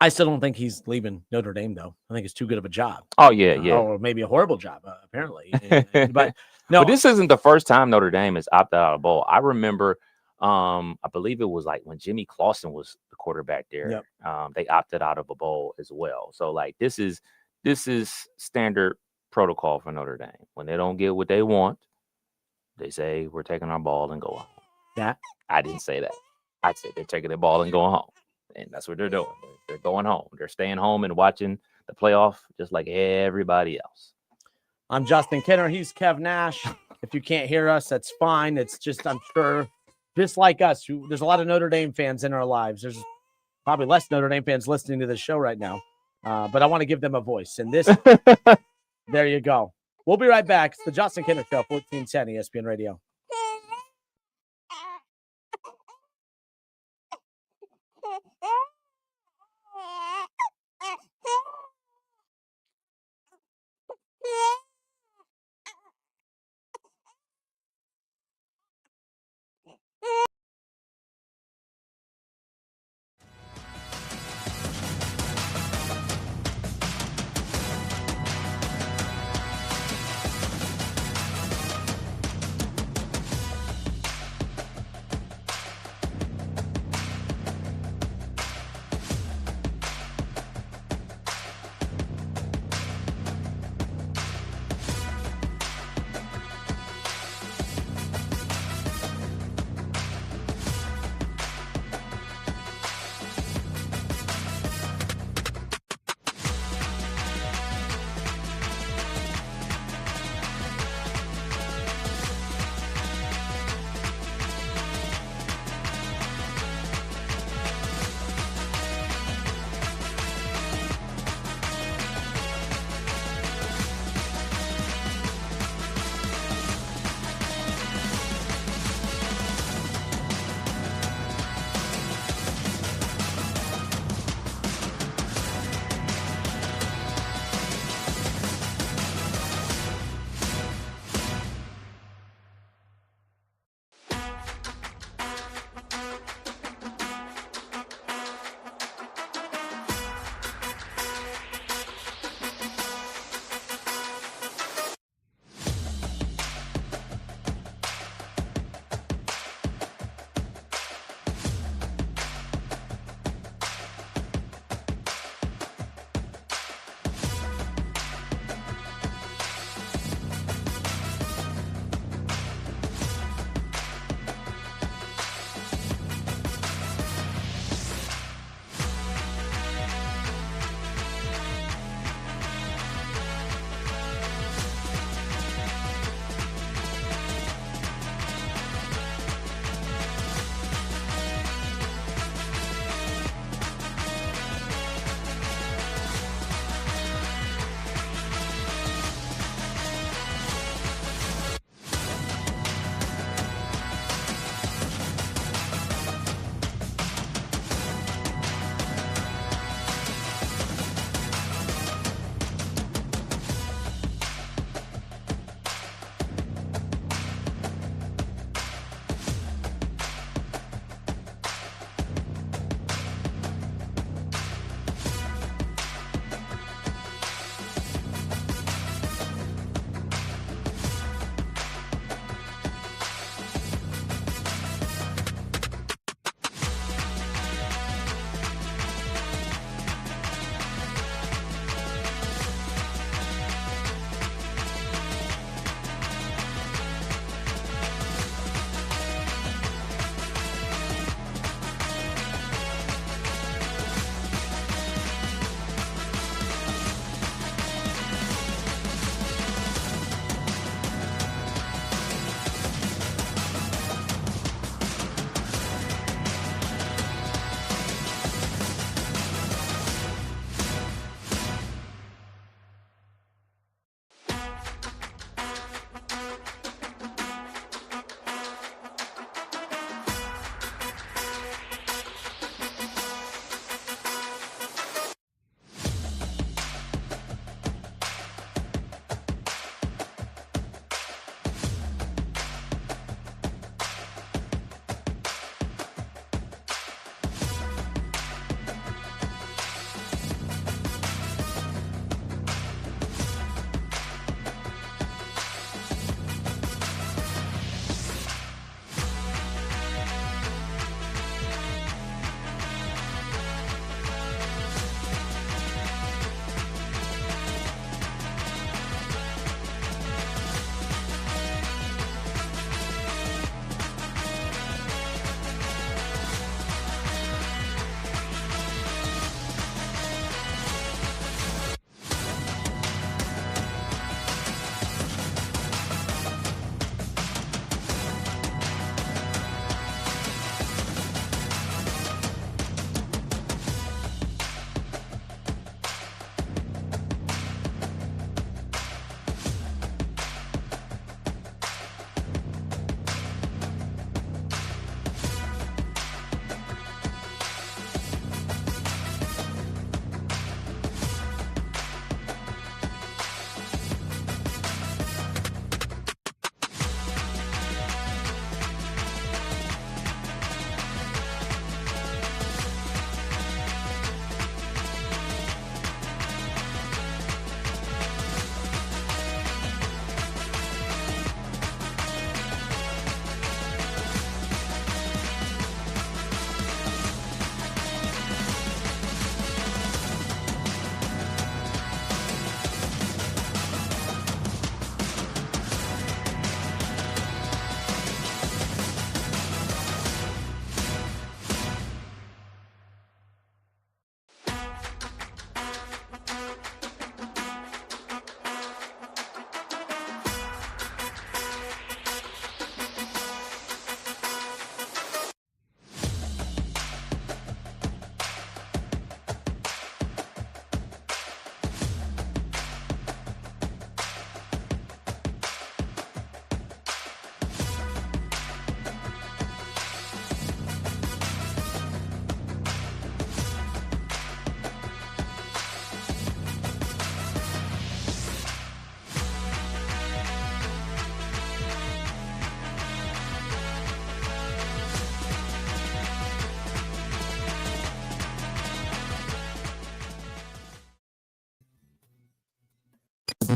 I still don't think he's leaving Notre Dame, though. I think it's too good of a job. Oh, yeah. Or maybe a horrible job, apparently. But no, but this isn't the first time Notre Dame has opted out of bowl. I remember, I believe it was like when Jimmy Clausen was the quarterback there. Yep. They opted out of a bowl as well. So like this is standard protocol for Notre Dame. When they don't get what they want, they say we're taking our ball and go home. Yeah, I didn't say that. I said they're taking their ball and going home. And that's what they're doing. They're going home. They're staying home and watching the playoff just like everybody else. I'm Justin Kinner. He's Kev Nash. If you can't hear us, that's fine. It's just, I'm sure, just like us, there's a lot of Notre Dame fans in our lives. There's probably less Notre Dame fans listening to this show right now. But I want to give them a voice. And this, there you go. We'll be right back. It's the Justin Kinner Show, 1410 ESPN Radio.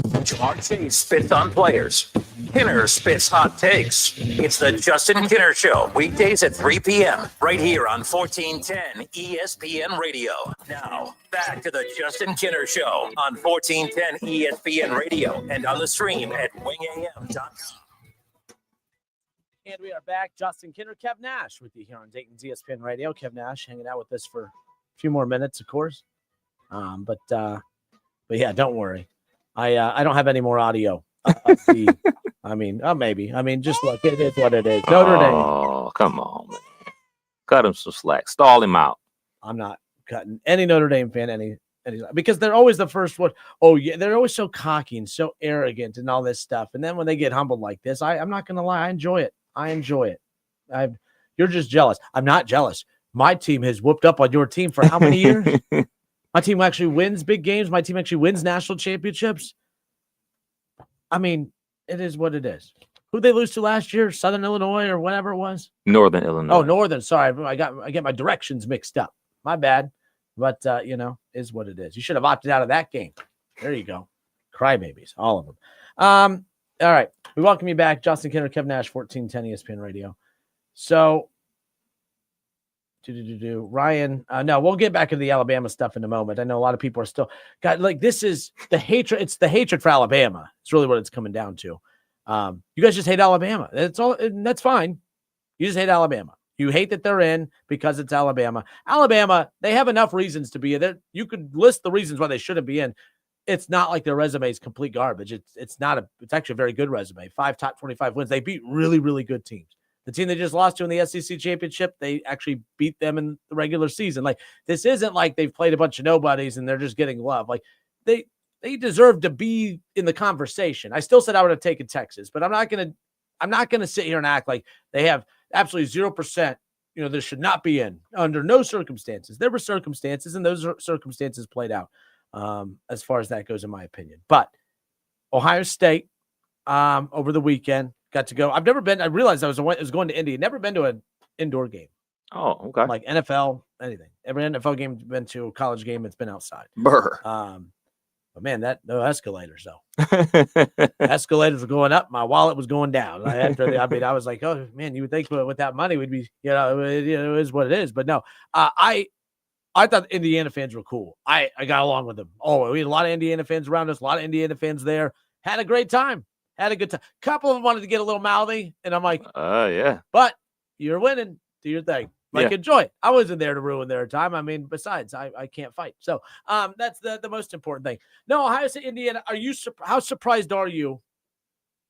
Jamar Chase spits on players. Kinner spits hot takes. It's the Justin Kinner Show, weekdays at 3 p.m. right here on 1410 ESPN Radio. Now, back to the Justin Kinner Show on 1410 ESPN Radio and on the stream at wingam.com. And we are back. Justin Kinner, Kev Nash with you here on Dayton's ESPN Radio. Kev Nash hanging out with us for a few more minutes, of course. But yeah, don't worry. I don't have any more audio. Maybe. Just look, it is what it is. Notre Dame. Oh, come on, man. Cut him some slack. Stall him out. I'm not cutting any Notre Dame fan any because they're always the first one. Oh, yeah, they're always so cocky and so arrogant and all this stuff. And then when they get humbled like this, I'm not going to lie. I enjoy it. You're just jealous. I'm not jealous. My team has whooped up on your team for how many years? My team actually wins big games. My team actually wins national championships. It is what it is. Who'd they lose to last year? Southern Illinois or whatever it was? Northern Illinois. Oh, Northern. Sorry. I get my directions mixed up. My bad. But, is what it is. You should have opted out of that game. There you go. Crybabies, all of them. All right. We welcome you back. Justin Kinner, Kev Nash, 1410 ESPN Radio. So, Ryan, no, we'll get back into the Alabama stuff in a moment. I know a lot of people are still this is the hatred. It's the hatred for Alabama. It's really what it's coming down to. You guys just hate Alabama. That's all. And that's fine. You just hate Alabama. You hate that they're in because it's Alabama. Alabama, they have enough reasons to be in. You could list the reasons why they shouldn't be in. It's not like their resume is complete garbage. It's actually a very good resume. 5 top 25 wins. They beat really, really good teams. The team they just lost to in the SEC championship, they actually beat them in the regular season. This isn't like they've played a bunch of nobodies and they're just getting love. They deserve to be in the conversation. I still said I would have taken Texas, but I'm not gonna sit here and act like they have absolutely 0%. This should not be in under no circumstances. There were circumstances, and those circumstances played out as far as that goes, in my opinion. But Ohio State over the weekend. Got to go. I've never been. I realized I was going to Indy. Never been to an indoor game. Oh, okay. Like NFL, anything. Every NFL game I've been to, a college game, it's been outside. Brr. But man, no escalators though. Escalators were going up. My wallet was going down. I was like, oh man, you would think with that money we'd be, it is what it is. But no, I thought Indiana fans were cool. I got along with them. Oh, we had a lot of Indiana fans around us. A lot of Indiana fans there. Had a great time. Had a good time. A couple of them wanted to get a little mouthy, and I'm like, yeah. But you're winning. Do your thing. Yeah. Enjoy it. I wasn't there to ruin their time. Besides, I can't fight. So that's the most important thing. No, Ohio State, Indiana, how surprised are you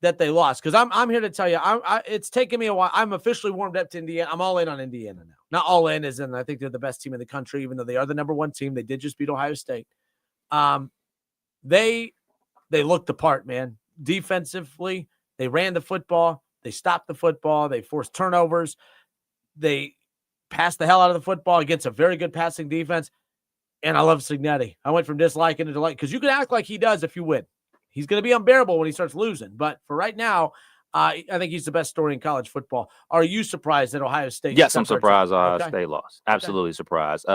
that they lost? Because I'm here to tell you, it's taken me a while. I'm officially warmed up to Indiana. I'm all in on Indiana now. Not all in as in I think they're the best team in the country, even though they are the number one team. They did just beat Ohio State. They looked the part, man. Defensively, they ran the football. They stopped the football. They forced turnovers. They passed the hell out of the football against a very good passing defense. And I love Cignetti. I went from disliking to like, because you can act like he does if you win. He's going to be unbearable when he starts losing. But for right now, I think he's the best story in college football. Are you surprised that Ohio State? Yes, I'm surprised Ohio State lost. Absolutely surprised.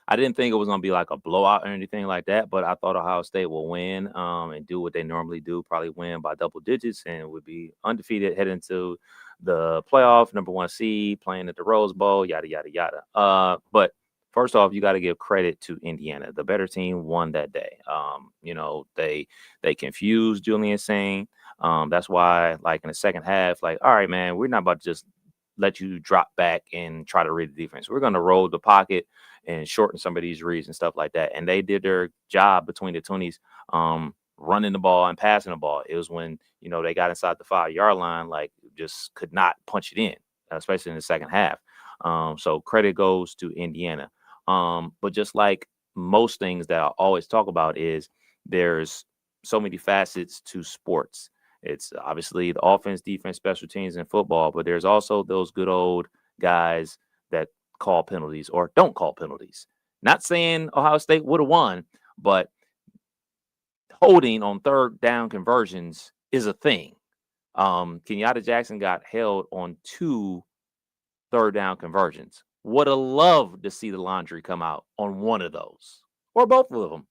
I didn't think it was going to be like a blowout or anything like that, but I thought Ohio State will win and do what they normally do, probably win by double digits and would be undefeated heading to the playoff, number 1 seed, playing at the Rose Bowl, yada, yada, yada. But first off, you got to give credit to Indiana. The better team won that day. They confused Julian Saint. That's why, like in the second half, all right, man, we're not about to just let you drop back and try to read the defense. We're going to roll the pocket and shorten some of these reads and stuff like that. And they did their job between the 20s, running the ball and passing the ball. It was when, they got inside the 5-yard line, just could not punch it in, especially in the second half. So credit goes to Indiana. But just like most things that I always talk about is there's so many facets to sports. It's obviously the offense, defense, special teams, and football, but there's also those good old guys that call penalties or don't call penalties. Not saying Ohio State would have won, but holding on third down conversions is a thing. Kenyatta Jackson got held on 2 third down conversions. Would have loved to see the laundry come out on one of those or both of them.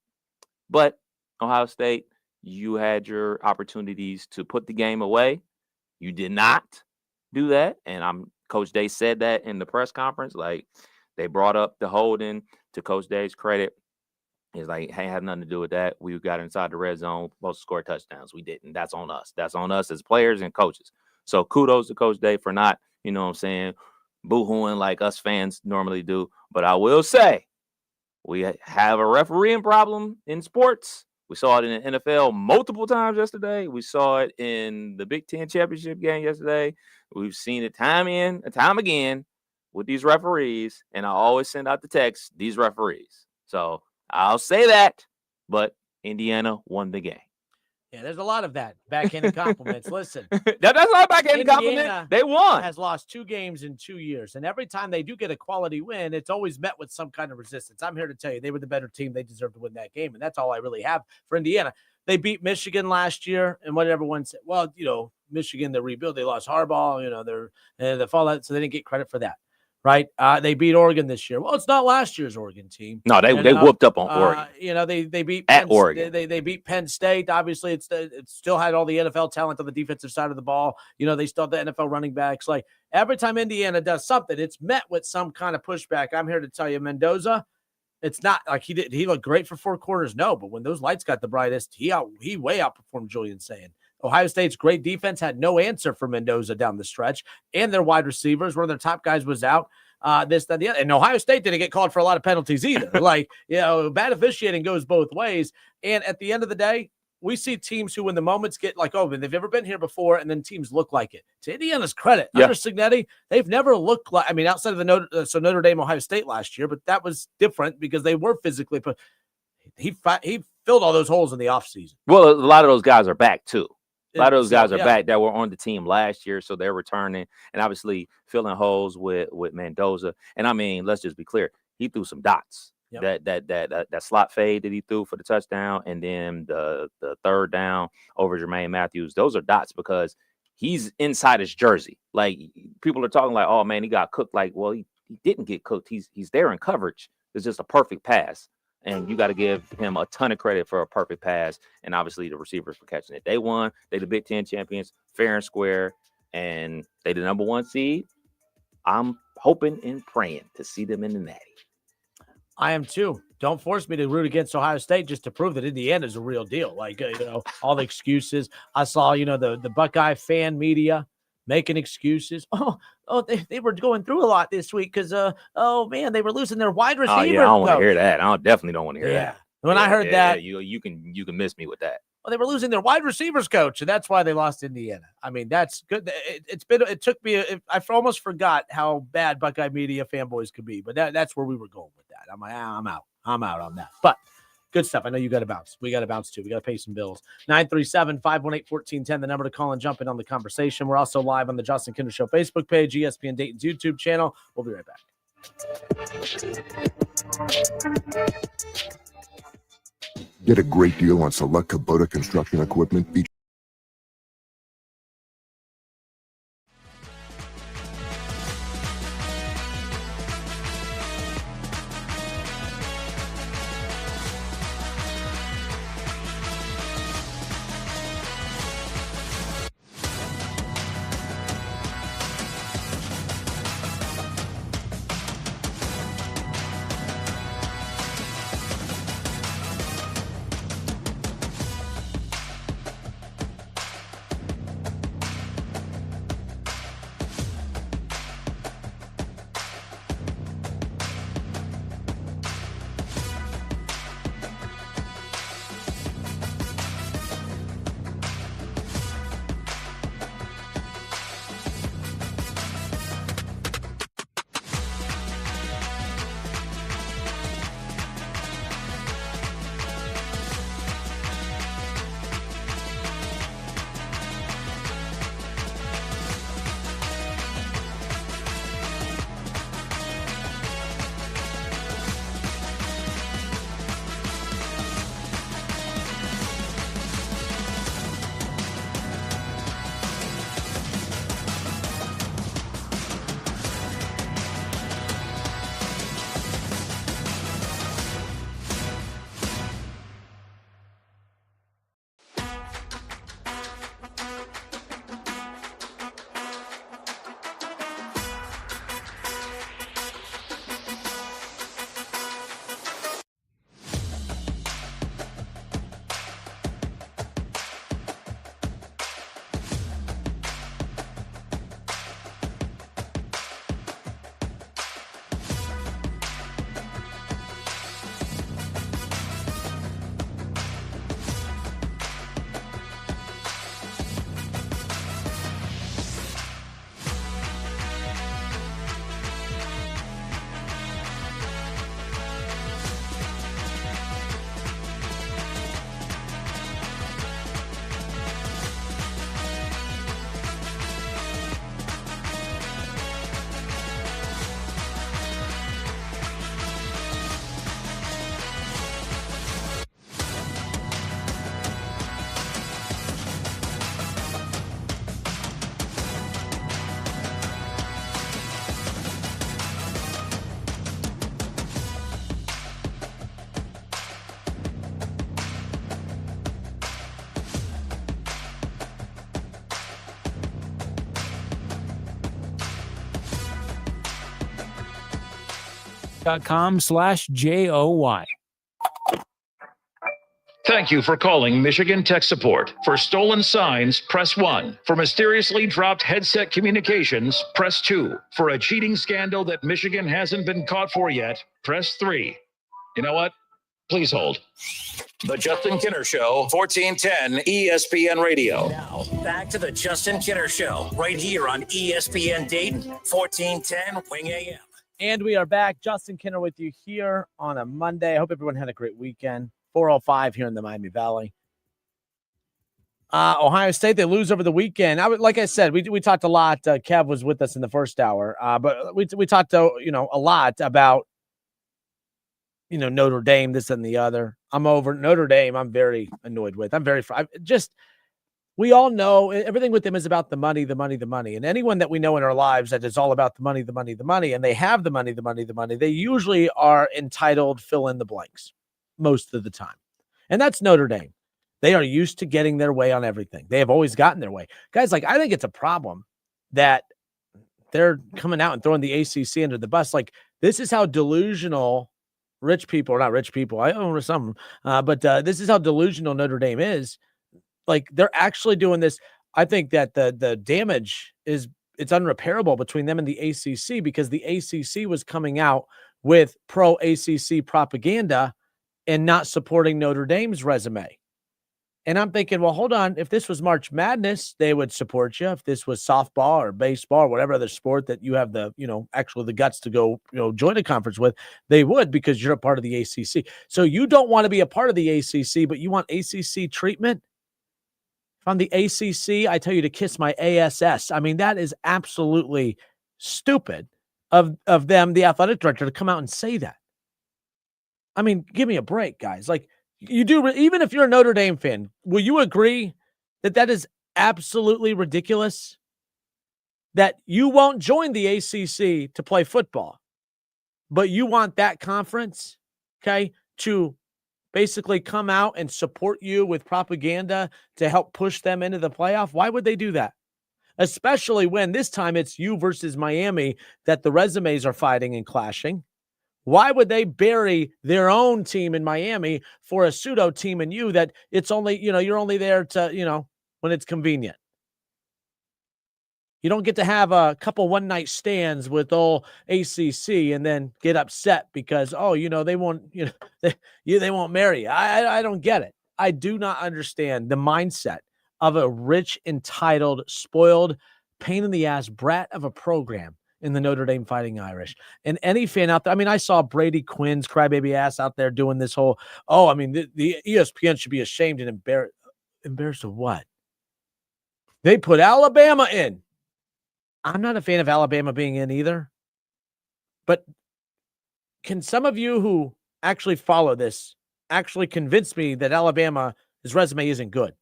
But Ohio State, you had your opportunities to put the game away. You did not do that. And Coach Day said that in the press conference. Like, they brought up the holding. To Coach Day's credit, he's like, hey, had nothing to do with that. We got inside the red zone, supposed to score touchdowns. We didn't. That's on us. That's on us as players and coaches. So kudos to Coach Day for not, you know what I'm saying, boo-hooing like us fans normally do. But I will say, we have a refereeing problem in sports. We saw it in the NFL multiple times yesterday. We saw it in the B1G Championship game yesterday. We've seen it time in and time again with these referees. And I always send out the text, these referees. So I'll say that, but Indiana won the game. Yeah, there's a lot of that. Backhanded compliments. Listen. That's not a backhanded compliment. They won. Has lost 2 games in 2 years. And every time they do get a quality win, it's always met with some kind of resistance. I'm here to tell you, they were the better team. They deserve to win that game. And that's all I really have for Indiana. They beat Michigan last year. And what everyone said, well, you know, Michigan, they rebuild. They lost Harbaugh, you know, they're fallout. So they didn't get credit for that. Right. They beat Oregon this year. Well, it's not last year's Oregon team. No, they whooped up on Oregon. You know, they beat Oregon. They beat Penn State. Obviously, it still had all the NFL talent on the defensive side of the ball. You know, they still have the NFL running backs. Like, every time Indiana does something, it's met with some kind of pushback. I'm here to tell you, Mendoza, it's not like he looked great for 4 quarters. No, but when those lights got the brightest, he way outperformed Julian Sand. Ohio State's great defense had no answer for Mendoza down the stretch, and their wide receivers, one of their top guys was out. This, that, the other. And Ohio State didn't get called for a lot of penalties either. Like, you know, bad officiating goes both ways. And at the end of the day, we see teams who, when the moments get like, oh, they've never been here before, and then teams look like it. To Indiana's credit, under Cignetti, they've never looked like, I mean, outside of the Notre Dame, Ohio State last year, but that was different because they were physically, but he filled all those holes in the offseason. Well, a lot of those guys are back too. A lot of those guys are back that were on the team last year, so they're returning and obviously filling holes with Mendoza. And I mean, let's just be clear, he threw some dots. Yep. That slot fade that he threw for the touchdown, and then the third down over Jermaine Matthews. Those are dots because he's inside his jersey. Like, people are talking like, oh man, he got cooked. Like, well, he didn't get cooked. He's there in coverage. It's just a perfect pass. And you got to give him a ton of credit for a perfect pass. And obviously the receivers for catching it. They won. They the Big Ten champions, fair and square. And they the number 1 seed. I'm hoping and praying to see them in the Natty. I am too. Don't force me to root against Ohio State just to prove that Indiana is a real deal. Like, you know, all the excuses. I saw, you know, the Buckeye fan media making excuses. They were going through a lot this week because, oh man, they were losing their wide receiver. Oh, yeah, I don't want to hear that. I definitely don't want to hear that. When I heard that, you can miss me with that. Well, they were losing their wide receivers coach, and that's why they lost Indiana. I mean, that's good. It took me. I almost forgot how bad Buckeye media fanboys could be, but that's where we were going with that. I'm like, I'm out on that. But good stuff. I know you got to bounce. We got to bounce too. We got to pay some bills. 937-518-1410, the number to call and jump in on the conversation. We're also live on the Justin Kinder Show Facebook page, ESPN Dayton's YouTube channel. We'll be right back. Get a great deal on select Kubota construction equipment featuring facebook.com/JOY. Thank you for calling Michigan Tech Support. For stolen signs, press 1. For mysteriously dropped headset communications, press 2. For a cheating scandal that Michigan hasn't been caught for yet, press 3. You know what? Please hold. The Justin Kinner Show, 1410 ESPN Radio. Now, back to the Justin Kinner Show, right here on ESPN Dayton, 1410 Wing AM. And we are back. Justin Kinner with you here on a Monday. I hope everyone had a great weekend. 4:05 here in the Miami Valley. Ohio State, they lose over the weekend. Like I said, we talked a lot. Kev was with us in the first hour, but we talked a lot about Notre Dame, this and the other. I'm over Notre Dame. I'm very annoyed with. We all know everything with them is about the money, the money, the money. And anyone that we know in our lives that is all about the money, the money, the money, and they have the money, the money, the money, they usually are entitled fill in the blanks most of the time. And that's Notre Dame. They are used to getting their way on everything. They have always gotten their way. Guys, I think it's a problem that they're coming out and throwing the ACC under the bus. This is how delusional rich people, or not rich people, I own some, but this is how delusional Notre Dame is. They're actually doing this. I think that the damage it's unrepairable between them and the ACC, because the ACC was coming out with pro ACC propaganda and not supporting Notre Dame's resume. And I'm thinking, well, hold on. If this was March Madness, they would support you. If this was softball or baseball or whatever other sport that you have actually the guts to go, join a conference with, they would, because you're a part of the ACC. So you don't want to be a part of the ACC, but you want ACC treatment. If I'm the ACC, I tell you to kiss my ASS. I mean, that is absolutely stupid of them, the athletic director, to come out and say that. I mean, give me a break, guys. You do, even if you're a Notre Dame fan, will you agree that is absolutely ridiculous? That you won't join the ACC to play football, but you want that conference, okay, to basically come out and support you with propaganda to help push them into the playoff? Why would they do that? Especially when this time it's you versus Miami that the resumes are fighting and clashing. Why would they bury their own team in Miami for a pseudo team in you that it's only, you're only there to, when it's convenient? You don't get to have a couple one-night stands with all ACC and then get upset because, they won't, they won't marry you. I don't get it. I do not understand the mindset of a rich, entitled, spoiled, pain-in-the-ass brat of a program in the Notre Dame Fighting Irish. And any fan out there, I mean, I saw Brady Quinn's crybaby ass out there doing this whole, the ESPN should be ashamed and embarrassed. Embarrassed of what? They put Alabama in. I'm not a fan of Alabama being in either. But can some of you who actually follow this actually convince me that Alabama's resume isn't good?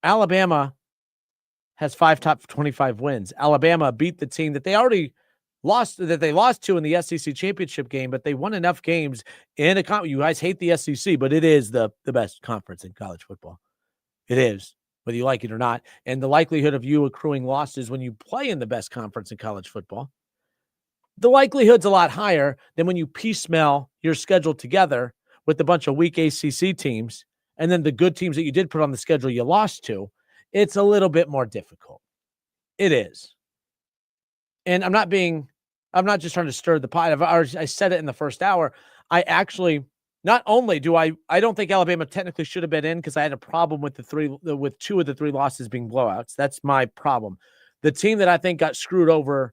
Alabama has 5 top 25 wins. Alabama beat the team that they already lost to in the SEC championship game, but they won enough games in a conference. You guys hate the SEC, but it is the best conference in college football. It is, whether you like it or not. And the likelihood of you accruing losses when you play in the best conference in college football, the likelihood's a lot higher than when you piecemeal your schedule together with a bunch of weak ACC teams, and then the good teams that you did put on the schedule you lost to. It's a little bit more difficult. It is. And I'm not just trying to stir the pot. I said it in the first hour. I actually, not only do I don't think Alabama technically should have been in, because I had a problem with with 2 of the 3 losses being blowouts. That's my problem. The team that I think got screwed over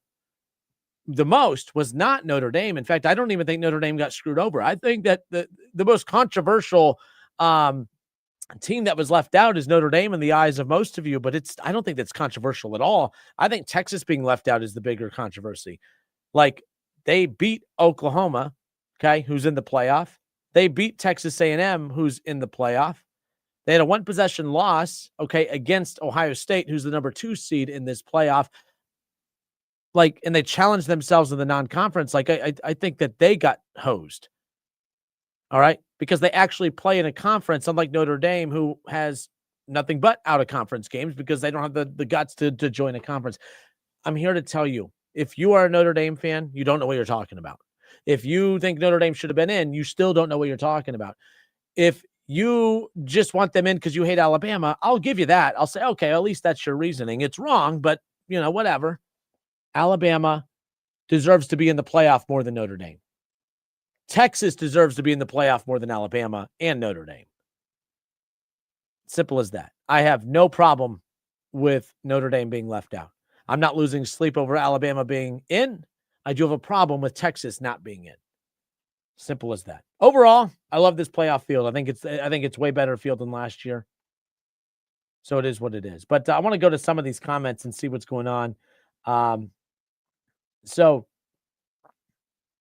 the most was not Notre Dame. In fact, I don't even think Notre Dame got screwed over. I think that the most controversial team that was left out is Notre Dame in the eyes of most of you, but I don't think that's controversial at all. I think Texas being left out is the bigger controversy. They beat Oklahoma, okay, who's in the playoff. They beat Texas A&M, who's in the playoff. They had a 1-possession loss, okay, against Ohio State, who's the number 2 seed in this playoff. And they challenged themselves in the non-conference. I think that they got hosed. All right. Because they actually play in a conference, unlike Notre Dame, who has nothing but out-of-conference games because they don't have the guts to join a conference. I'm here to tell you, if you are a Notre Dame fan, you don't know what you're talking about. If you think Notre Dame should have been in, you still don't know what you're talking about. If you just want them in because you hate Alabama, I'll give you that. I'll say, okay, at least that's your reasoning. It's wrong, but, whatever. Alabama deserves to be in the playoff more than Notre Dame. Texas deserves to be in the playoff more than Alabama and Notre Dame. Simple as that. I have no problem with Notre Dame being left out. I'm not losing sleep over Alabama being in. I do have a problem with Texas not being in. Simple as that. Overall, I love this playoff field. I think it's way better field than last year. So it is what it is. But I want to go to some of these comments and see what's going on. So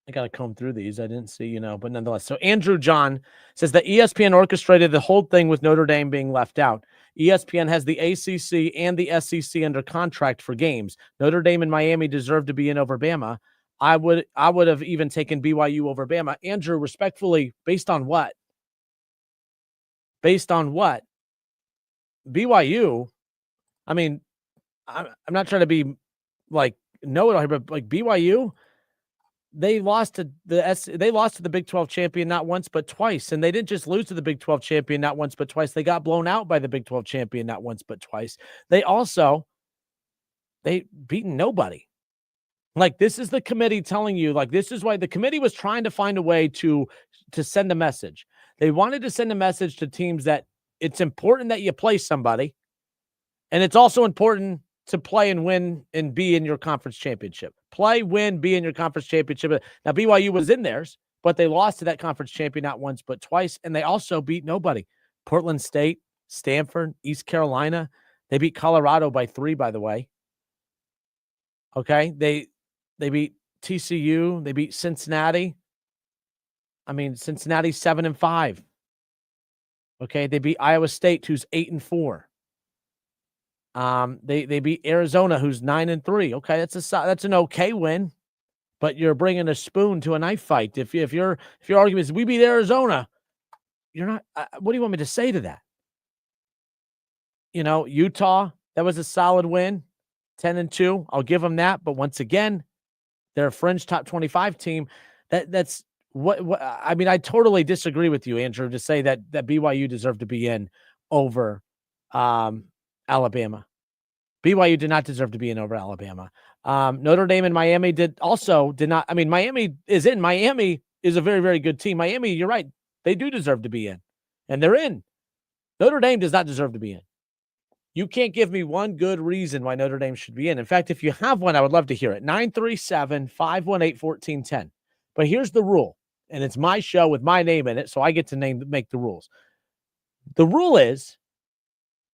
I got to comb through these. I didn't see, but nonetheless. So Andrew John says that ESPN orchestrated the whole thing with Notre Dame being left out. ESPN has the ACC and the SEC under contract for games. Notre Dame and Miami deserve to be in over Bama. I would have even taken BYU over Bama. Andrew, respectfully, based on what? Based on what? BYU, I mean, I'm not trying to be like know-it-all here, but like BYU, they lost to the Big 12 champion not once but twice, and they didn't just lose to the Big 12 champion not once but twice. They got blown out by the Big 12 champion not once but twice. They beaten nobody. Like, this is the committee telling you, like, this is why the committee was trying to find a way to send a message. They wanted to send a message to teams that it's important that you play somebody, and it's also important to play and win and be in your conference championship. Play, win, be in your conference championship. Now, BYU was in theirs, but they lost to that conference champion not once but twice, and they also beat nobody. Portland State, Stanford, East Carolina. They beat Colorado by 3, by the way. Okay? They beat TCU. They beat Cincinnati. I mean, Cincinnati's 7-5. Okay? They beat Iowa State, who's 8-4. They beat Arizona, who's 9-3. Okay, that's an okay win, but you're bringing a spoon to a knife fight. If your argument is we beat Arizona, you're not. What do you want me to say to that? Utah, that was a solid win, 10-2. I'll give them that, but once again, they're a fringe top 25 team. That's what I mean. I totally disagree with you, Andrew, to say that BYU deserved to be in over Alabama. BYU did not deserve to be in over Alabama. Notre Dame and Miami did not. I mean, Miami is in. Miami is a very, very good team. Miami, you're right. They do deserve to be in, and they're in. Notre Dame does not deserve to be in. You can't give me one good reason why Notre Dame should be in. In fact, if you have one, I would love to hear it. 937-518-1410. But here's the rule, and it's my show with my name in it, so I get to make the rules. The rule is,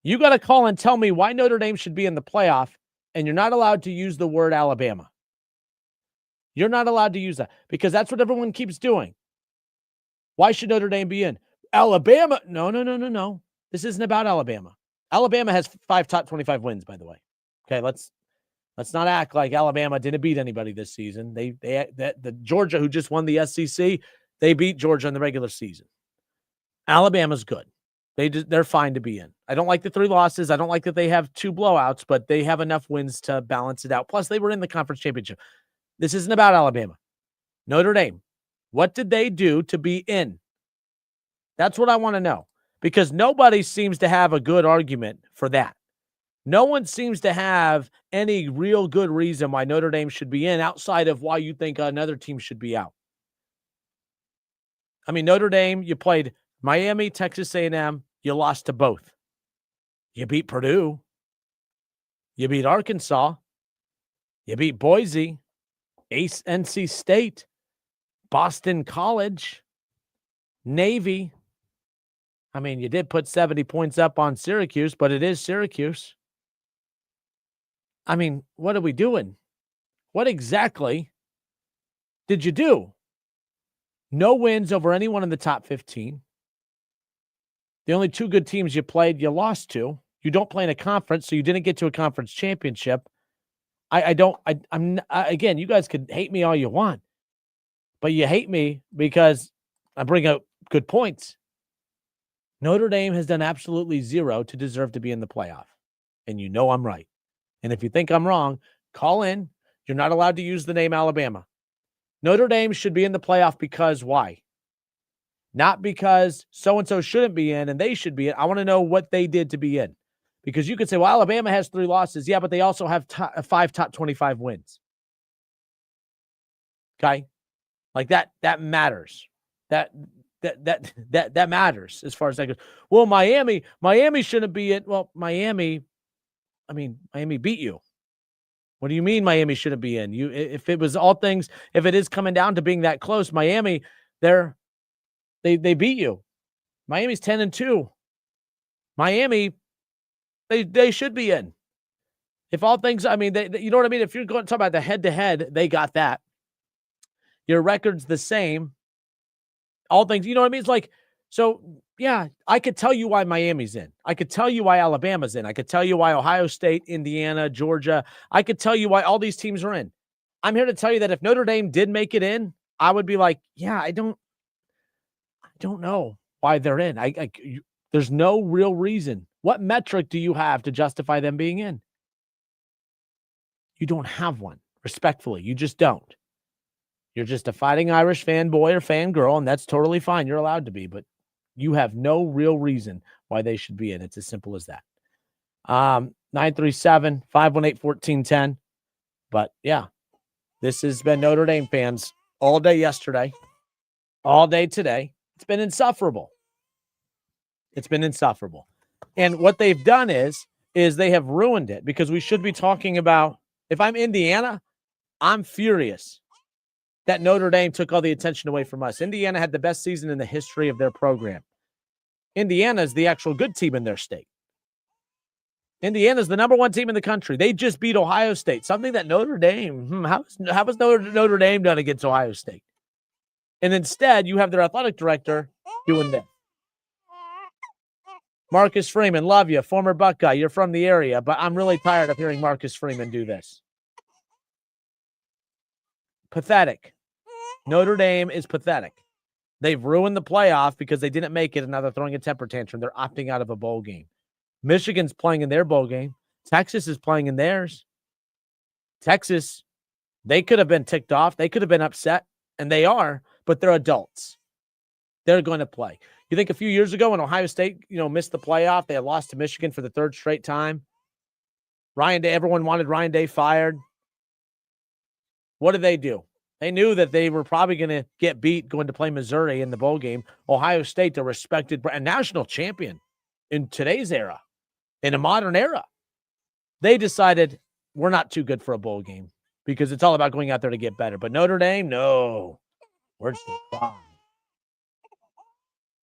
you got to call and tell me why Notre Dame should be in the playoff, and you're not allowed to use the word Alabama. You're not allowed to use that because that's what everyone keeps doing. Why should Notre Dame be in? Alabama. No. This isn't about Alabama. Alabama has 5 top 25 wins, by the way. Okay, let's not act like Alabama didn't beat anybody this season. The Georgia, who just won the SEC, they beat Georgia in the regular season. Alabama's good. They're fine to be in. I don't like the 3 losses. I don't like that they have 2 blowouts, but they have enough wins to balance it out. Plus, they were in the conference championship. This isn't about Alabama. Notre Dame, what did they do to be in? That's what I want to know, because nobody seems to have a good argument for that. No one seems to have any real good reason why Notre Dame should be in outside of why you think another team should be out. I mean, Notre Dame, you played Miami, Texas A&M, you lost to both. You beat Purdue. You beat Arkansas. You beat Boise, Ace NC State, Boston College, Navy. I mean, you did put 70 points up on Syracuse, but it is Syracuse. I mean, what are we doing? What exactly did you do? No wins over anyone in the top 15. The only 2 good teams you played, you lost to. You don't play in a conference, so you didn't get to a conference championship. Again, you guys could hate me all you want, but you hate me because I bring up good points. Notre Dame has done absolutely zero to deserve to be in the playoff, and you know I'm right. And if you think I'm wrong, call in. You're not allowed to use the name Alabama. Notre Dame should be in the playoff because why? Not because so-and-so shouldn't be in and they should be in. I want to know what they did to be in. Because you could say, well, Alabama has 3 losses. Yeah, but they also have 5 top 25 wins. Okay? Like that matters. That matters as far as that goes. Well, Miami shouldn't be in. Well, Miami beat you. What do you mean Miami shouldn't be in? If it was all things, if it is coming down to being that close, Miami, they beat you. Miami's 10-2. Miami, they should be in. If all things, you know what I mean? If you're going to talk about the head-to-head, they got that. Your record's the same. All things, you know what I mean? It's like, so yeah, I could tell you why Miami's in. I could tell you why Alabama's in. I could tell you why Ohio State, Indiana, Georgia. I could tell you why all these teams are in. I'm here to tell you that if Notre Dame did make it in, I would be like, yeah, I don't know why they're in. There's no real reason. What metric do you have to justify them being in? You don't have one, respectfully. You just don't. You're just a Fighting Irish fanboy or fangirl, and that's totally fine. You're allowed to be, but you have no real reason why they should be in. It's as simple as that. 937-518-1410. But, yeah, this has been Notre Dame fans all day yesterday, all day today. It's been insufferable. It's been insufferable. And what they've done is they have ruined it because we should be talking about, if I'm Indiana, I'm furious that Notre Dame took all the attention away from us. Indiana had the best season in the history of their program. Indiana is the actual good team in their state. Indiana is the number 1 team in the country. They just beat Ohio State, something that Notre Dame, how was Notre Dame done against Ohio State? And instead, you have their athletic director doing this. Marcus Freeman, love you, former Buckeye. You're from the area, but I'm really tired of hearing Marcus Freeman do this. Pathetic. Notre Dame is pathetic. They've ruined the playoff because they didn't make it, and now they're throwing a temper tantrum. They're opting out of a bowl game. Michigan's playing in their bowl game. Texas is playing in theirs. Texas, they could have been ticked off. They could have been upset, and they are, but they're adults. They're going to play. You think a few years ago when Ohio State, missed the playoff, they had lost to Michigan for the 3rd straight time. Ryan Day, everyone wanted Ryan Day fired. What did they do? They knew that they were probably going to get beat going to play Missouri in the bowl game. Ohio State, the respected a national champion in today's era, in a modern era. They decided we're not too good for a bowl game because it's all about going out there to get better. But Notre Dame, no. We're too fine.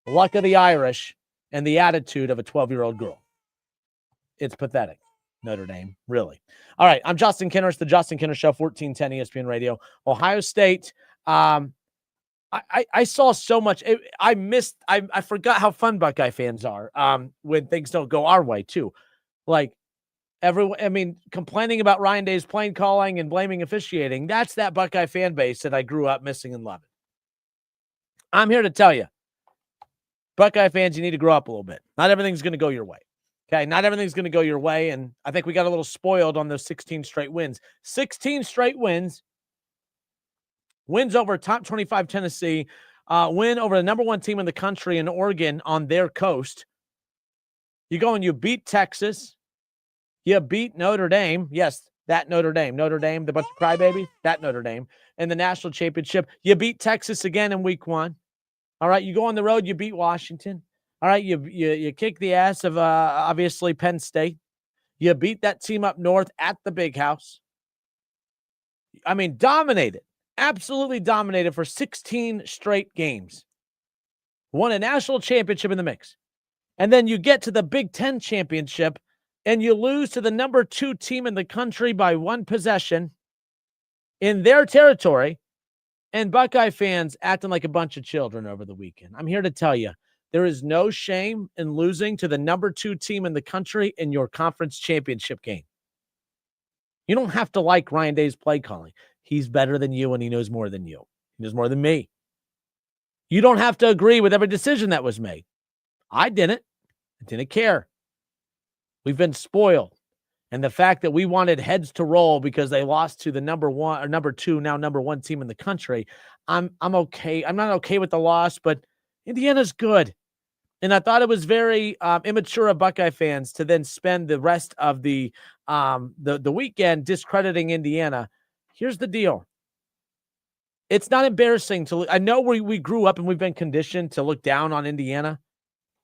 Luck of the Irish and the attitude of a 12-year-old girl. It's pathetic. Notre Dame, really. All right, I'm Justin Kinner. It's the Justin Kinner Show, 1410 ESPN Radio. Ohio State, I saw so much. I forgot how fun Buckeye fans are when things don't go our way, too. Like, everyone, complaining about Ryan Day's play calling and blaming officiating, that's that Buckeye fan base that I grew up missing and loving. I'm here to tell you, Buckeye fans, you need to grow up a little bit. Not everything's going to go your way. Okay, not everything's going to go your way, and I think we got a little spoiled on those 16 straight wins. 16 straight wins. Wins over top 25 Tennessee. Win over the number 1 team in the country in Oregon on their coast. You go and you beat Texas. You beat Notre Dame. Yes, that Notre Dame. Notre Dame, the bunch of crybabies. That Notre Dame. In the national championship. You beat Texas again in week 1. All right, you go on the road. You beat Washington. All right, you kick the ass of, obviously, Penn State. You beat that team up north at the Big House. Dominated. Absolutely dominated for 16 straight games. Won a national championship in the mix. And then you get to the Big Ten championship, and you lose to the number 2 team in the country by 1 possession in their territory, and Buckeye fans acting like a bunch of children over the weekend. I'm here to tell you, there is no shame in losing to the number 2 team in the country in your conference championship game. You don't have to like Ryan Day's play calling. He's better than you, and he knows more than you. He knows more than me. You don't have to agree with every decision that was made. I didn't. I didn't care. We've been spoiled. And the fact that we wanted heads to roll because they lost to the number 1 or number 2, now number 1 team in the country, I'm okay. I'm not okay with the loss, but Indiana's good. And I thought it was very immature of Buckeye fans to then spend the rest of the weekend discrediting Indiana. Here's the deal. It's not embarrassing to look. I know we grew up and we've been conditioned to look down on Indiana.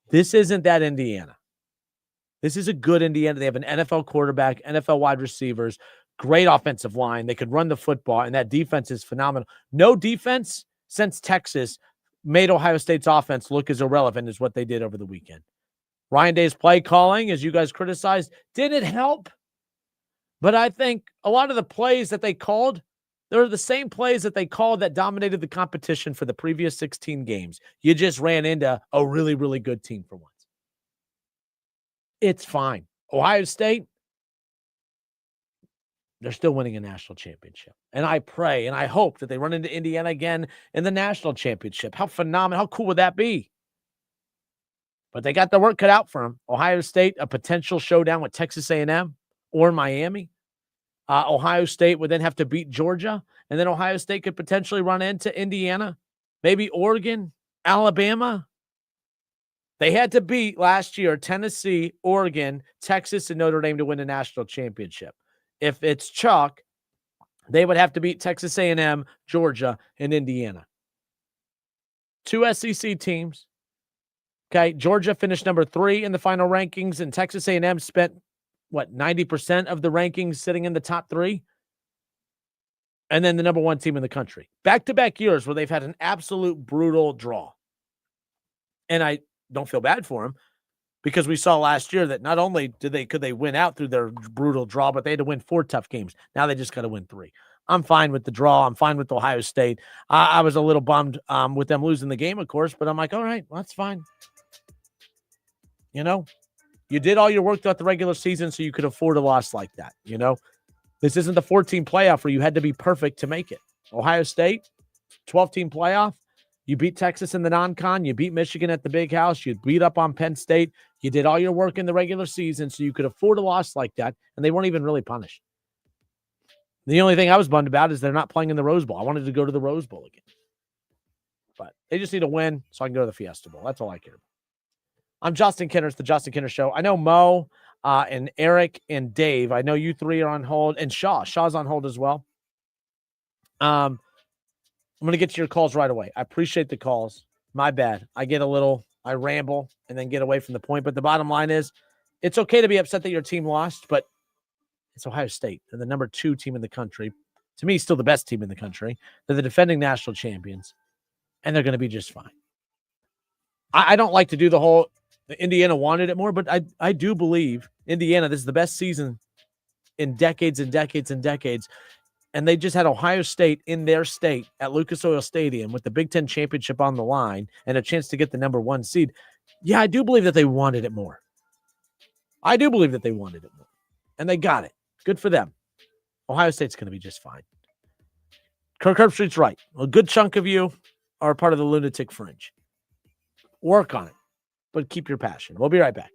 This isn't that Indiana. This is a good Indiana. They have an NFL quarterback, NFL wide receivers, great offensive line. They could run the football, and that defense is phenomenal. No defense since Texas made Ohio State's offense look as irrelevant as what they did over the weekend. Ryan Day's play calling, as you guys criticized, didn't help. But I think a lot of the plays that they called, they're the same plays that they called that dominated the competition for the previous 16 games. You just ran into a really, really good team for once. It's fine. Ohio State, they're still winning a national championship. And I pray and I hope that they run into Indiana again in the national championship. How phenomenal, how cool would that be? But they got the work cut out for them. Ohio State, a potential showdown with Texas A&M or Miami. Ohio State would then have to beat Georgia, and then Ohio State could potentially run into Indiana, maybe Oregon, Alabama. They had to beat last year Tennessee, Oregon, Texas, and Notre Dame to win a national championship. If it's chalk, they would have to beat Texas A&M, Georgia, and Indiana. 2 SEC teams. Okay, Georgia finished number 3 in the final rankings, and Texas A&M spent, 90% of the rankings sitting in the top 3? And then the number 1 team in the country. Back-to-back years where they've had an absolute brutal draw. And I don't feel bad for them because we saw last year that not only could they win out through their brutal draw, but they had to win 4 tough games. Now they just got to win 3. I'm fine with the draw. I'm fine with Ohio State. I was a little bummed with them losing the game, of course, but I'm like, all right, well, that's fine. You know, you did all your work throughout the regular season so you could afford a loss like that. You know, this isn't the 14 playoff where you had to be perfect to make it. Ohio State, 12-team playoff. You beat Texas in the non-con. You beat Michigan at the Big House. You beat up on Penn State. You did all your work in the regular season so you could afford a loss like that, and they weren't even really punished. The only thing I was bummed about is they're not playing in the Rose Bowl. I wanted to go to the Rose Bowl again. But they just need to win so I can go to the Fiesta Bowl. That's all I care about. I'm Justin Kinner. It's the Justin Kinner Show. I know Mo and Eric and Dave. I know you 3 are on hold. And Shaw's on hold as well. I'm going to get to your calls right away. I appreciate the calls. My bad. I ramble and then get away from the point. But the bottom line is it's okay to be upset that your team lost, but it's Ohio State. They're the number 2 team in the country. To me, still the best team in the country. They're the defending national champions, and they're going to be just fine. I don't like to do the whole Indiana wanted it more, but I do believe Indiana, this is the best season in decades and decades and decades. And they just had Ohio State in their state at Lucas Oil Stadium with the Big Ten championship on the line and a chance to get the number 1 seed. Yeah, I do believe that they wanted it more. And they got it. Good for them. Ohio State's going to be just fine. Kirk Herbstreit's right. A good chunk of you are part of the lunatic fringe. Work on it, but keep your passion. We'll be right back.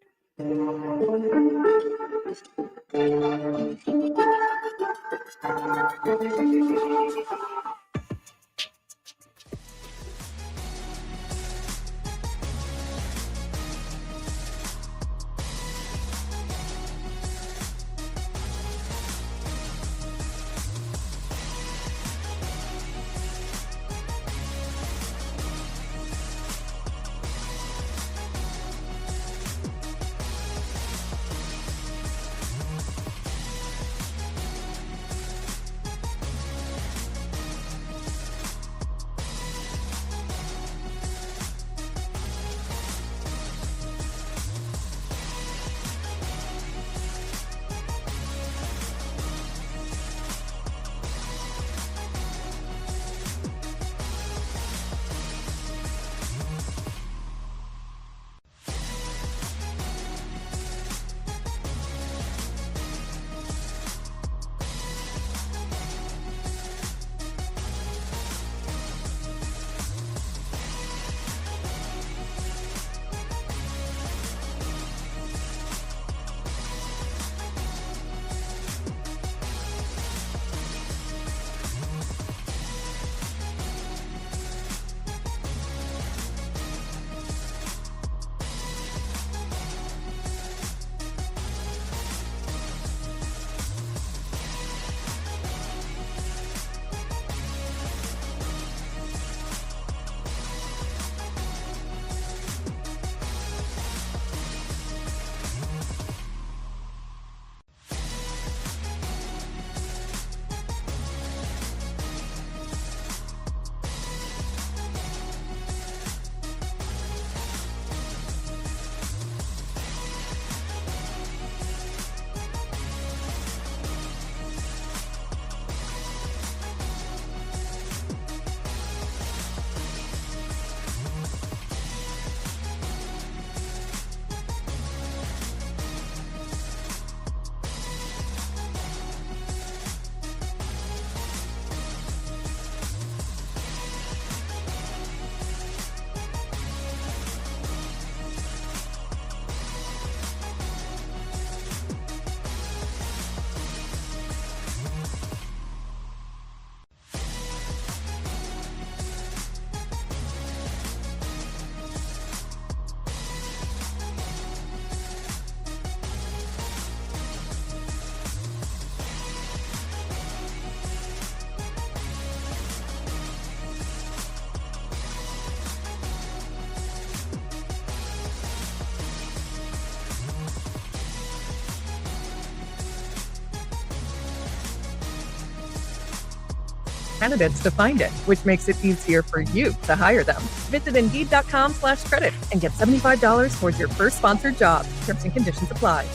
candidates to find it, which makes it easier for you to hire them. Visit Indeed.com/credit and get $75 towards your first sponsored job. Terms and conditions apply.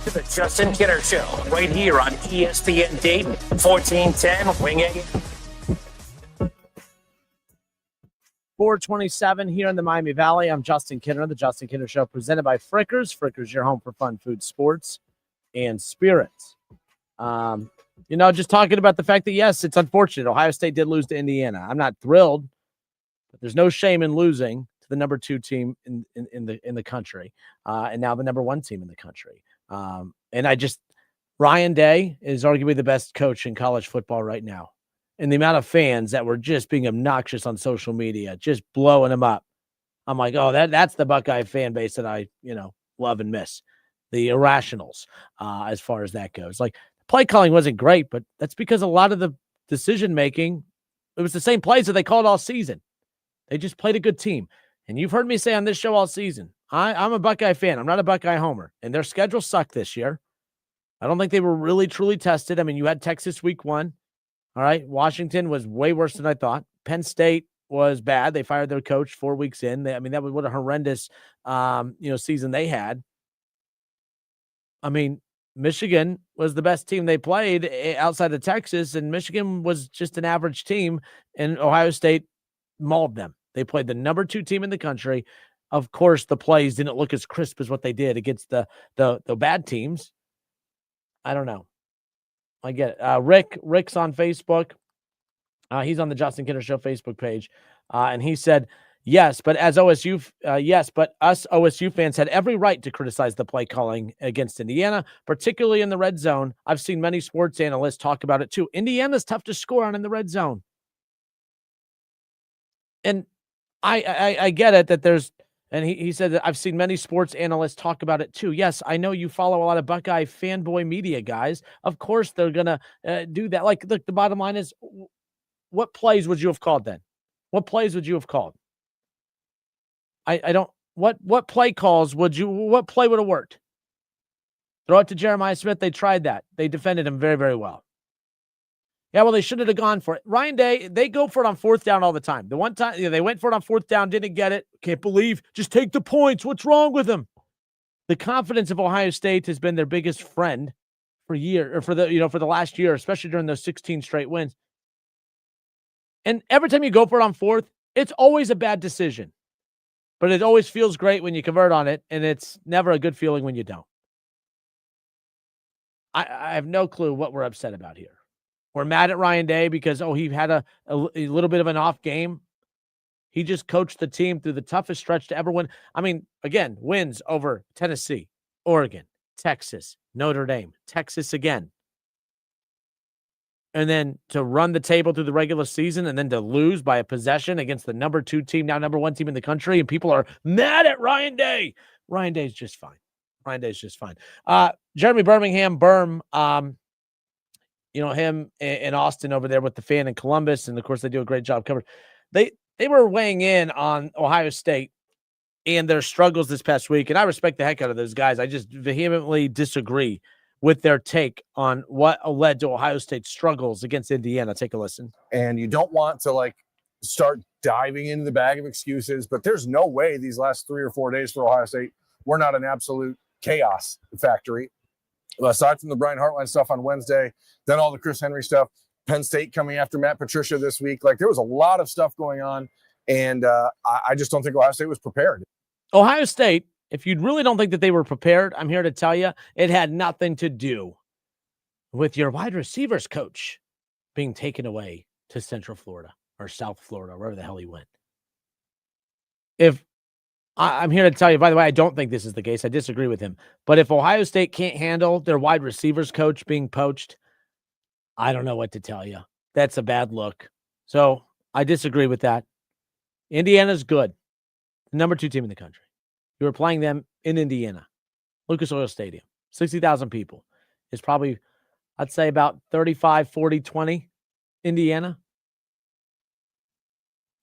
The Justin Kinner Show, right here on ESPN Dayton, 1410 Wing AM. 427 here in the Miami Valley. I'm Justin Kinner, the Justin Kinner Show, presented by Frickers. Frickers, your home for fun, food, sports, and spirits. Just talking about the fact that, yes, it's unfortunate. Ohio State did lose to Indiana. I'm not thrilled, but there's no shame in losing to the number 2 team in the country, and now the number 1 team in the country. Ryan Day is arguably the best coach in college football right now. And the amount of fans that were just being obnoxious on social media, just blowing him up. I'm like, oh, that's the Buckeye fan base that I, love and miss. The irrationals, as far as that goes. Like, play calling wasn't great, but that's because a lot of the decision-making, it was the same plays that they called all season. They just played a good team. And you've heard me say on this show all season, I'm a Buckeye fan. I'm not a Buckeye homer. And their schedule sucked this year. I don't think they were really, truly tested. I mean, you had Texas week 1. All right. Washington was way worse than I thought. Penn State was bad. They fired their coach 4 weeks in. That was what a horrendous, season they had. I mean, Michigan was the best team they played outside of Texas, and Michigan was just an average team, and Ohio State mauled them. They played the number 2 team in the country. Of course, the plays didn't look as crisp as what they did against the bad teams. I don't know. I get it. Rick's on Facebook. He's on the Justin Kinner Show Facebook page. And he said, yes, but us OSU fans had every right to criticize the play calling against Indiana, particularly in the red zone. I've seen many sports analysts talk about it too. Indiana's tough to score on in the red zone. And I get it that there's, and he said that I've seen many sports analysts talk about it too. Yes, I know you follow a lot of Buckeye fanboy media guys. Of course, they're going to do that. Like, look, the bottom line is, what plays would you have called then? What plays would you have called? What play calls what play would have worked? Throw it to Jeremiah Smith. They tried that. They defended him very, very well. Yeah, well, they shouldn't have gone for it. Ryan Day, they go for it on 4th down all the time. The one time they went for it on 4th down, didn't get it. Can't believe. Just take the points. What's wrong with them? The confidence of Ohio State has been their biggest friend for the last year, especially during those 16 straight wins. And every time you go for it on 4th, it's always a bad decision. But it always feels great when you convert on it, and it's never a good feeling when you don't. I have no clue what we're upset about here. We're mad at Ryan Day because, he had a little bit of an off game. He just coached the team through the toughest stretch to ever win. I mean, again, wins over Tennessee, Oregon, Texas, Notre Dame, Texas again. And then to run the table through the regular season and then to lose by a possession against the number 2 team, now number 1 team in the country, and people are mad at Ryan Day. Ryan Day's just fine. Jeremy Birmingham, him and Austin over there with the fan in Columbus, and of course they do a great job covering. They were weighing in on Ohio State and their struggles this past week, and I respect the heck out of those guys. I just vehemently disagree with their take on what led to Ohio State's struggles against Indiana. Take a listen. And you don't want to start diving into the bag of excuses, but there's no way these last 3 or 4 days for Ohio State were not an absolute chaos factory. Aside from the Brian Hartline stuff on Wednesday, then all the Chris Henry stuff, Penn State coming after Matt Patricia this week. There was a lot of stuff going on, and I just don't think Ohio State was prepared. Ohio State, if you really don't think that they were prepared, I'm here to tell you it had nothing to do with your wide receivers coach being taken away to Central Florida or South Florida, wherever the hell he went. I'm here to tell you, by the way, I don't think this is the case. I disagree with him. But if Ohio State can't handle their wide receivers coach being poached, I don't know what to tell you. That's a bad look. So I disagree with that. Indiana's good. Number 2 team in the country. You were playing them in Indiana. Lucas Oil Stadium. 60,000 people. It's probably, I'd say about 35, 40, 20 Indiana.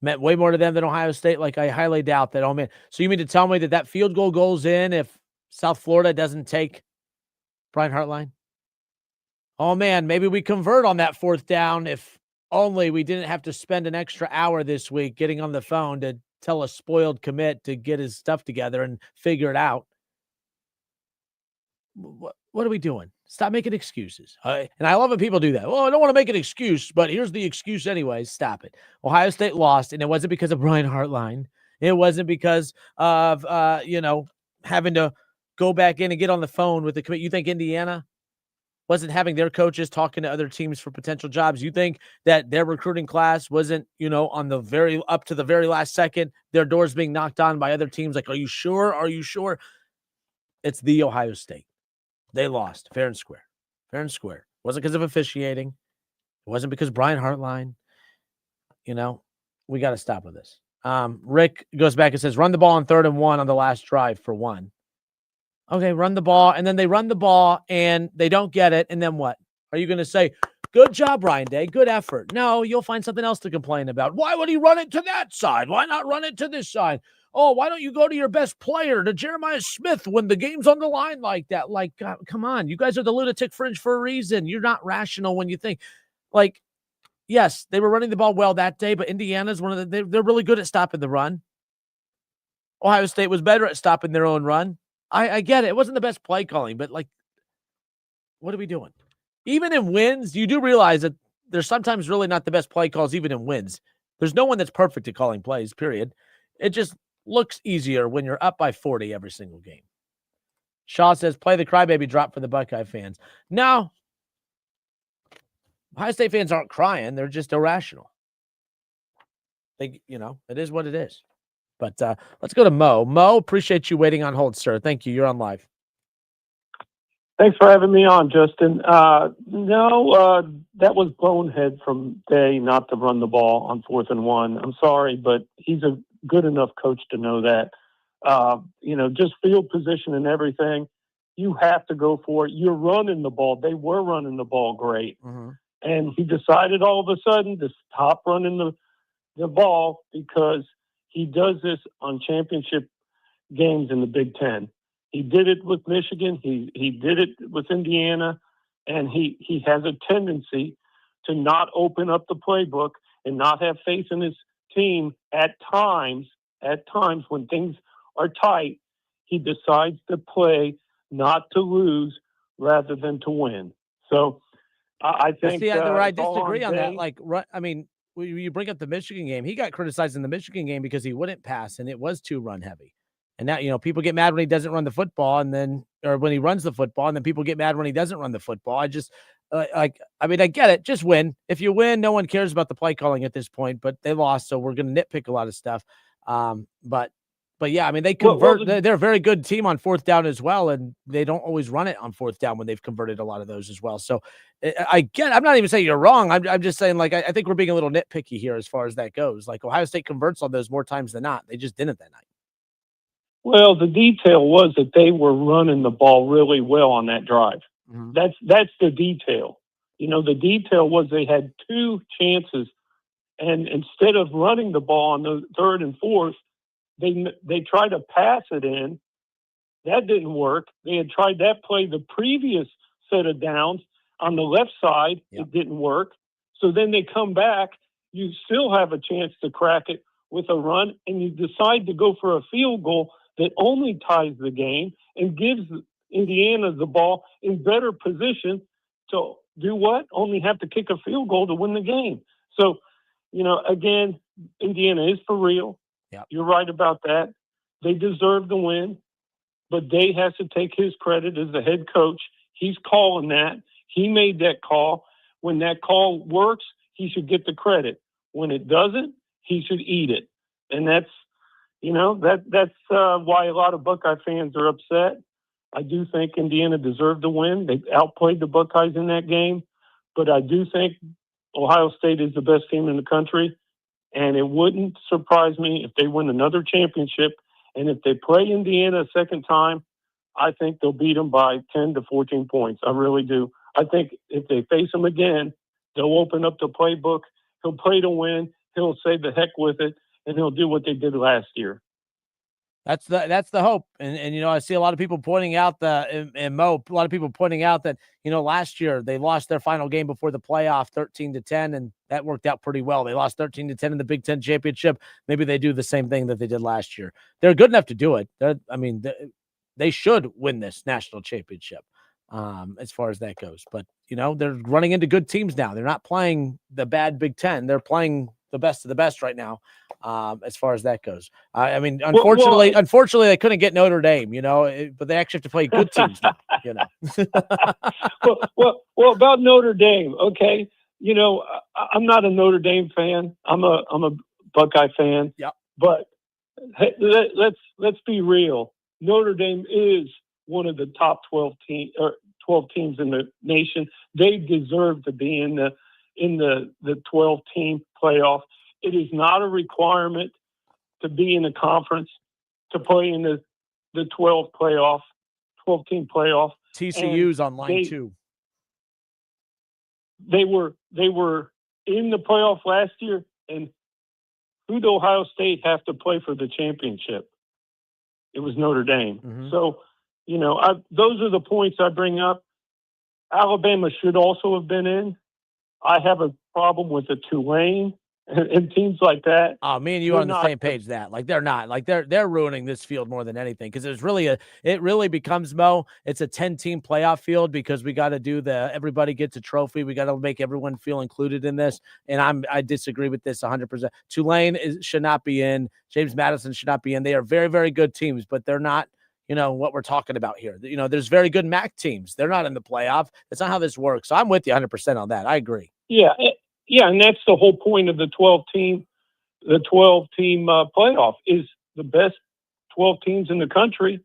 Meant way more to them than Ohio State. I highly doubt that. Oh, man. So you mean to tell me that field goal goes in if South Florida doesn't take Brian Hartline? Oh, man, maybe we convert on that fourth down if only we didn't have to spend an extra hour this week getting on the phone to tell a spoiled commit to get his stuff together and figure it out. What are we doing? Stop making excuses. And I love when people do that. Well, I don't want to make an excuse, but here's the excuse anyways. Stop it. Ohio State lost, and it wasn't because of Brian Hartline. It wasn't because of, having to go back in and get on the phone with the committee. You think Indiana wasn't having their coaches talking to other teams for potential jobs? You think that their recruiting class wasn't, on the up to the very last second, their doors being knocked on by other teams? Like, are you sure? Are you sure? It's the Ohio State. They lost fair and square. Fair and square. It wasn't because of officiating. It wasn't because Brian Hartline. We got to stop with this. Rick goes back and says, run the ball on 3rd and 1 on the last drive for one. Okay, run the ball, and then they run the ball, and they don't get it, and then what? Are you going to say, good job, Ryan Day, good effort? No, you'll find something else to complain about. Why would he run it to that side? Why not run it to this side? Oh, why don't you go to your best player, to Jeremiah Smith, when the game's on the line like that? Like, God, come on. You guys are the lunatic fringe for a reason. You're not rational when you think. Like, yes, they were running the ball well that day, but Indiana's they're really good at stopping the run. Ohio State was better at stopping their own run. I get it. It wasn't the best play calling, but, like, what are we doing? Even in wins, you do realize that there's sometimes really not the best play calls, even in wins. There's no one that's perfect at calling plays, period. It just looks easier when you're up by 40 every single game. Shaw says, play the crybaby drop for the Buckeye fans. No. Ohio State fans aren't crying. They're just irrational. It is what it is. But let's go to Mo. Mo, appreciate you waiting on hold, sir. Thank you. You're on live. Thanks for having me on, Justin. That was bonehead from Day not to run the ball on 4th and 1. I'm sorry, but he's a good enough coach to know that. Just field position and everything, you have to go for it. You're running the ball. They were running the ball great. Mm-hmm. And he decided all of a sudden to stop running the ball because he does this on championship games in the Big Ten. He did it with Michigan. He did it with Indiana. And he has a tendency to not open up the playbook and not have faith in his team at times when things are tight. He decides to play not to lose rather than to win. So I think I disagree on that. Like, you bring up the Michigan game. He got criticized in the Michigan game because he wouldn't pass, and it was too run heavy. And now, people get mad when he doesn't run the football, or when he runs the football, and then people get mad when he doesn't run the football. I just, I get it. Just win. If you win, no one cares about the play calling at this point. But they lost, so we're going to nitpick a lot of stuff. But yeah, they convert. They're a very good team on 4th down as well, and they don't always run it on 4th down when they've converted a lot of those as well. So I'm not even saying you're wrong. I'm just saying, like, I think we're being a little nitpicky here as far as that goes. Like, Ohio State converts on those more times than not. They just didn't that night. Well, the detail was that they were running the ball really well on that drive. Mm-hmm. That's the detail. The detail was they had 2 chances, and instead of running the ball on the 3rd and 4th, they tried to pass it in. That didn't work. They had tried that play the previous set of downs on the left side. Yep. It didn't work. So then they come back. You still have a chance to crack it with a run, and you decide to go for a field goal that only ties the game and gives Indiana the ball in better position to do what? Only have to kick a field goal to win the game. So, again, Indiana is for real. Yep. You're right about that. They deserve the win, but Day has to take his credit as the head coach. He's calling that. He made that call. When that call works, he should get the credit. When it doesn't, he should eat it. And that's why a lot of Buckeye fans are upset. I do think Indiana deserved the win. They outplayed the Buckeyes in that game, but I do think Ohio State is the best team in the country. And it wouldn't surprise me if they win another championship. And if they play Indiana a second time, I think they'll beat them by 10 to 14 points. I really do. I think if they face them again, they'll open up the playbook. He'll play to win. He'll say the heck with it, and he'll do what they did last year. That's the hope. And I see a lot of people pointing out and Mo, a lot of people pointing out that, last year they lost their final game before the playoff 13-10, and that worked out pretty well. They lost 13-10 in the Big Ten championship. Maybe they do the same thing that they did last year. They're good enough to do it. They should win this national championship as far as that goes. But, they're running into good teams now. They're not playing the bad Big Ten. They're playing the best of the best right now, as far as that goes. Unfortunately, they couldn't get Notre Dame, but they actually have to play good teams now, well, about Notre Dame, okay. I'm not a Notre Dame fan. I'm a Buckeye fan. Yep. But hey, let's be real. Notre Dame is one of the top 12 teams in the nation. They deserve to be in the 12-team playoff. It is not a requirement to be in a conference to play in the 12-team playoff. TCU's on line 2. They were in the playoff last year, and who did Ohio State have to play for the championship? It was Notre Dame. Mm-hmm. So, those are the points I bring up. Alabama should also have been in. I have a problem with the Tulane and teams like that. Oh, me and you are on the same page. They're not they're ruining this field more than anything, because it really becomes, Mo, it's a 10-team playoff field, because we got to do everybody gets a trophy. We got to make everyone feel included in this. And I disagree with this 100%. Tulane should not be in. James Madison should not be in. They are very, very good teams, but they're not, what we're talking about here. There's very good MAC teams. They're not in the playoff. That's not how this works. So I'm with you 100% on that. I agree. Yeah. Yeah. And that's the whole point of the 12-team playoff, is the best 12 teams in the country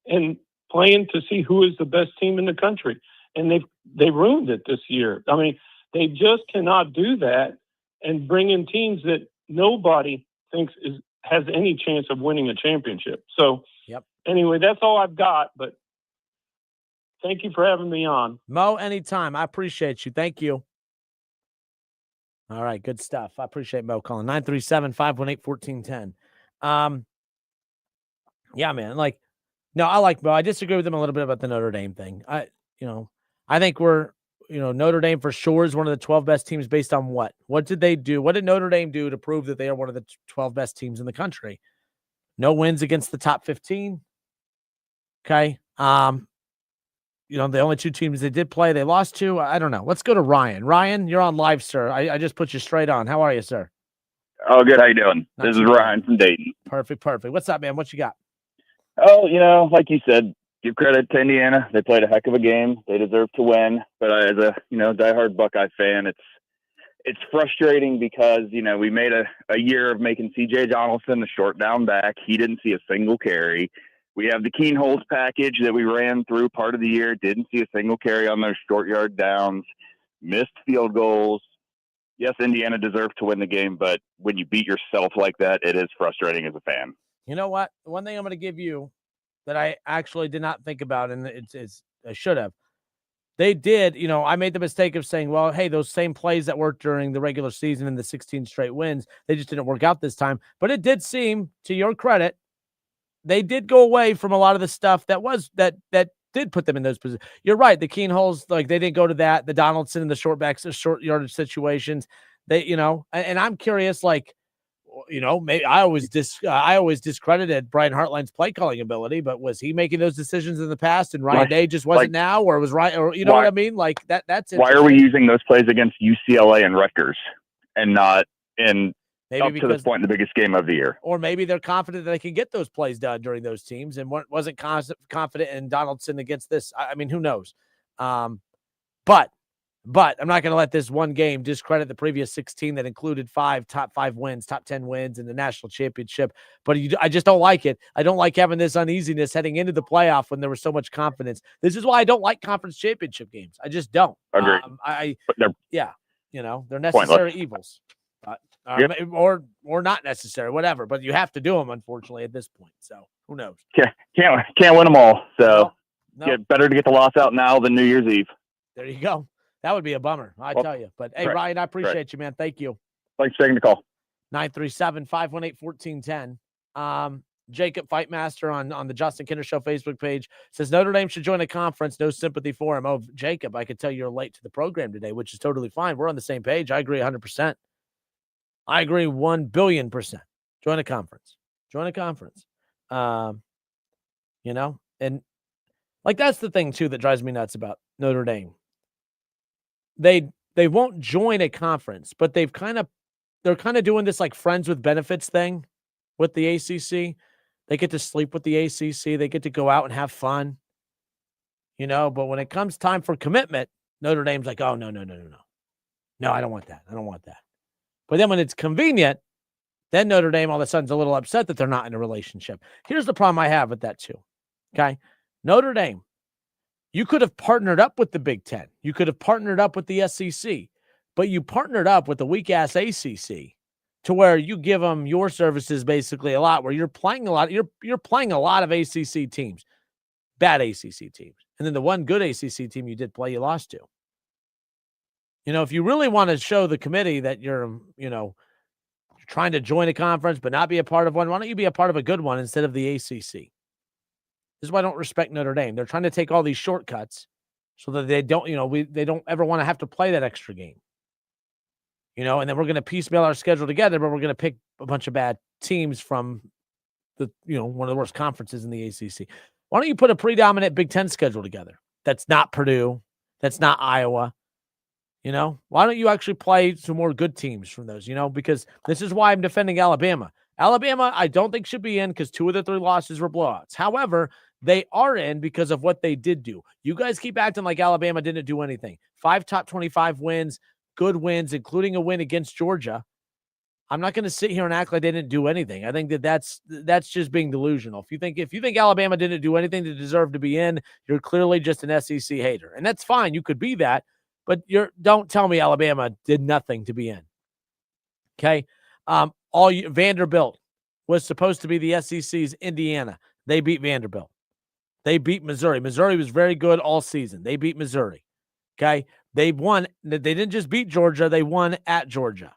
and playing to see who is the best team in the country. And they ruined it this year. I mean, they just cannot do that and bring in teams that nobody thinks has any chance of winning a championship. So, yep. Anyway, that's all I've got, but thank you for having me on. Mo, anytime. I appreciate you. Thank you. All right, good stuff. I appreciate Mo calling. 937-518-1410. Yeah, man. No, I like Mo. I disagree with him a little bit about the Notre Dame thing. I think Notre Dame for sure is one of the 12 best teams based on what? What did they do? What did Notre Dame do to prove that they are one of the 12 best teams in the country? No wins against the top 15. Okay. The only 2 teams they did play, they lost to. I don't know. Let's go to Ryan. Ryan, you're on live, sir. I just put you straight on. How are you, sir? Oh, good. How you doing? Not this too is bad. Ryan from Dayton. Perfect. What's up, man? What you got? Oh, like you said, give credit to Indiana. They played a heck of a game. They deserve to win. But as a diehard Buckeye fan, it's frustrating because we made a year of making C.J. Donaldson the short down back. He didn't see a single carry. We have the Keen Holtz package that we ran through part of the year. Didn't see a single carry on those short yard downs. Missed field goals. Yes, Indiana deserved to win the game, but when you beat yourself like that, it is frustrating as a fan. You know what? One thing I'm going to give you that I actually did not think about, and it's I should have. They did, I made the mistake of saying, well, hey, those same plays that worked during the regular season and the 16 straight wins, they just didn't work out this time. But it did seem, to your credit, they did go away from a lot of the stuff that did put them in those positions. You're right. The Keen holes, they didn't go to that. The Donaldson and the short yardage situations, and I'm curious, maybe I always discredited Brian Hartline's play calling ability, but was he making those decisions in the past and Ryan Day just wasn't now, or was Ryan, or what I mean? That's why are we using those plays against UCLA and Rutgers and not in maybe to this point in the biggest game of the year? Or maybe they're confident that they can get those plays done during those teams and wasn't confident in Donaldson against this. I mean, who knows? But I'm not going to let this one game discredit the previous 16 that included top 5 wins, top 10 wins in the national championship. But I just don't like it. I don't like having this uneasiness heading into the playoff when there was so much confidence. This is why I don't like conference championship games. I just don't. Agreed. They're necessary evils. Or not necessary, whatever. But you have to do them, unfortunately, at this point. So who knows? Can't win them all. So get better to get the loss out now than New Year's Eve. There you go. That would be a bummer, I tell you. But hey, Ryan, I appreciate you, man. Thank you. Thanks for taking the call. 937-518-1410. Jacob Fightmaster on the Justin Kinder Show Facebook page says Notre Dame should join a conference. No sympathy for him. Oh, Jacob, I could tell you're late to the program today, which is totally fine. We're on the same page. I agree 100%. I agree 1 billion%. Join a conference. Join a conference. You know, and like that's the thing too that drives me nuts about Notre Dame. They won't join a conference, but they're kind of doing this like friends with benefits thing with the ACC. They get to sleep with the ACC. They get to go out and have fun, you know. But when it comes time for commitment, Notre Dame's like, oh, no. No, I don't want that. I don't want that. But then when it's convenient, then Notre Dame all of a sudden is a little upset that they're not in a relationship. Here's the problem I have with that too, okay? Notre Dame, you could have partnered up with the Big Ten. You could have partnered up with the SEC, but you partnered up with the weak-ass ACC to where you give them your services basically a lot, where you're playing a lot. You're playing a lot of ACC teams, bad ACC teams. And then the one good ACC team you did play, you lost to. You know, if you really want to show the committee that you're trying to join a conference but not be a part of one, why don't you be a part of a good one instead of the ACC? This is why I don't respect Notre Dame. They're trying to take all these shortcuts so that they don't, they don't ever want to have to play that extra game. And then we're going to piecemeal our schedule together, but we're going to pick a bunch of bad teams from the, one of the worst conferences in the ACC. Why don't you put a predominant Big Ten schedule together? That's not Purdue. That's not Iowa. Why don't you actually play some more good teams from those, because this is why I'm defending Alabama. Alabama, I don't think should be in because 2 of the 3 losses were blowouts. However, they are in because of what they did do. You guys keep acting like Alabama didn't do anything. 5 top 25 wins, good wins, including a win against Georgia. I'm not going to sit here and act like they didn't do anything. I think that's just being delusional. If you think Alabama didn't do anything to deserve to be in, you're clearly just an SEC hater. And that's fine. You could be that, but don't tell me Alabama did nothing to be in. Okay? Vanderbilt was supposed to be the SEC's Indiana. They beat Vanderbilt. They beat Missouri. Missouri was very good all season. They beat Missouri. Okay? They won. They didn't just beat Georgia. They won at Georgia.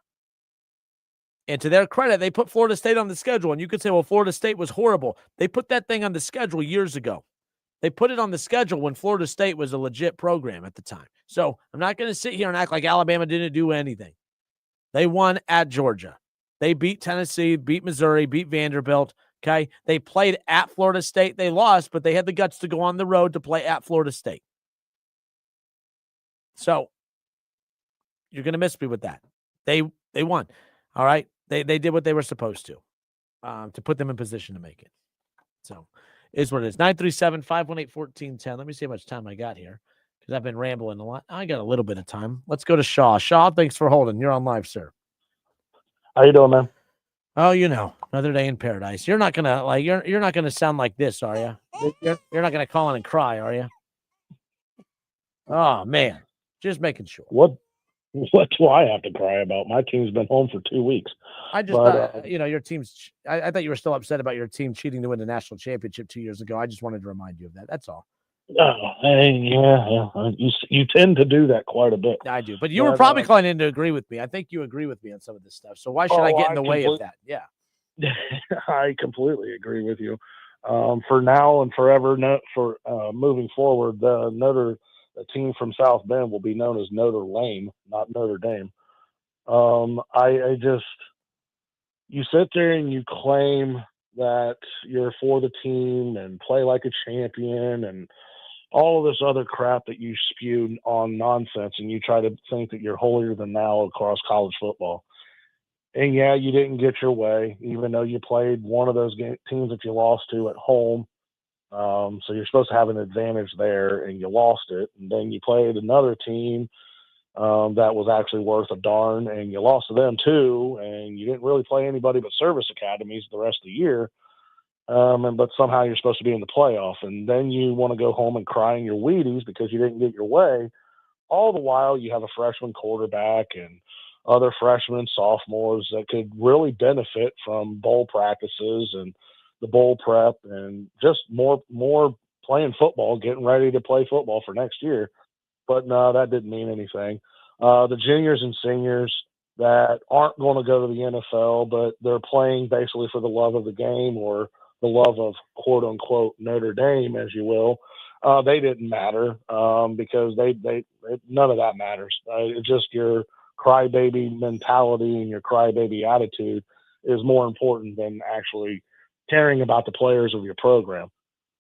And to their credit, they put Florida State on the schedule. And you could say, well, Florida State was horrible. They put that thing on the schedule years ago. They put it on the schedule when Florida State was a legit program at the time. So I'm not going to sit here and act like Alabama didn't do anything. They won at Georgia. They beat Tennessee, beat Missouri, beat Vanderbilt. Okay. They played at Florida State. They lost, but they had the guts to go on the road to play at Florida State. So you're going to miss me with that. They won. All right. They did what they were supposed to put them in position to make it. So is what it is. 937-518-1410. Let me see how much time I got here because I've been rambling a lot. I got a little bit of time. Let's go to Shaw. Shaw, thanks for holding. You're on live, sir. How you doing, man? Oh, another day in paradise. You're not gonna you're not gonna sound like this, are you? You're not gonna call in and cry, are you? Oh man, just making sure. What do I have to cry about? My team's been home for 2 weeks. I just thought, your team's. I thought you were still upset about your team cheating to win the national championship 2 years ago. I just wanted to remind you of that. That's all. Yeah. You tend to do that quite a bit. I do, but you were probably calling in to agree with me. I think you agree with me on some of this stuff. So why should I get in the way of that? Yeah. I completely agree with you. For now and forever, moving forward, the team from South Bend will be known as Notre Lame, not Notre Dame. You sit there and you claim that you're for the team and play like a champion and all of this other crap that you spew on nonsense, and you try to think that you're holier than thou across college football. And yeah, you didn't get your way, even though you played one of those teams that you lost to at home. So you're supposed to have an advantage there, and you lost it. And then you played another team that was actually worth a darn, and you lost to them too. And you didn't really play anybody but service academies the rest of the year. But somehow you're supposed to be in the playoff, and then you want to go home and cry in your Wheaties because you didn't get your way. All the while you have a freshman quarterback and other freshmen, sophomores that could really benefit from bowl practices and the bowl prep and just more playing football, getting ready to play football for next year. But no, that didn't mean anything. The juniors and seniors that aren't going to go to the NFL, but they're playing basically for the love of the game or the love of quote unquote Notre Dame, as you will, they didn't matter because they none of that matters. It's just your crybaby mentality and your crybaby attitude is more important than actually caring about the players of your program.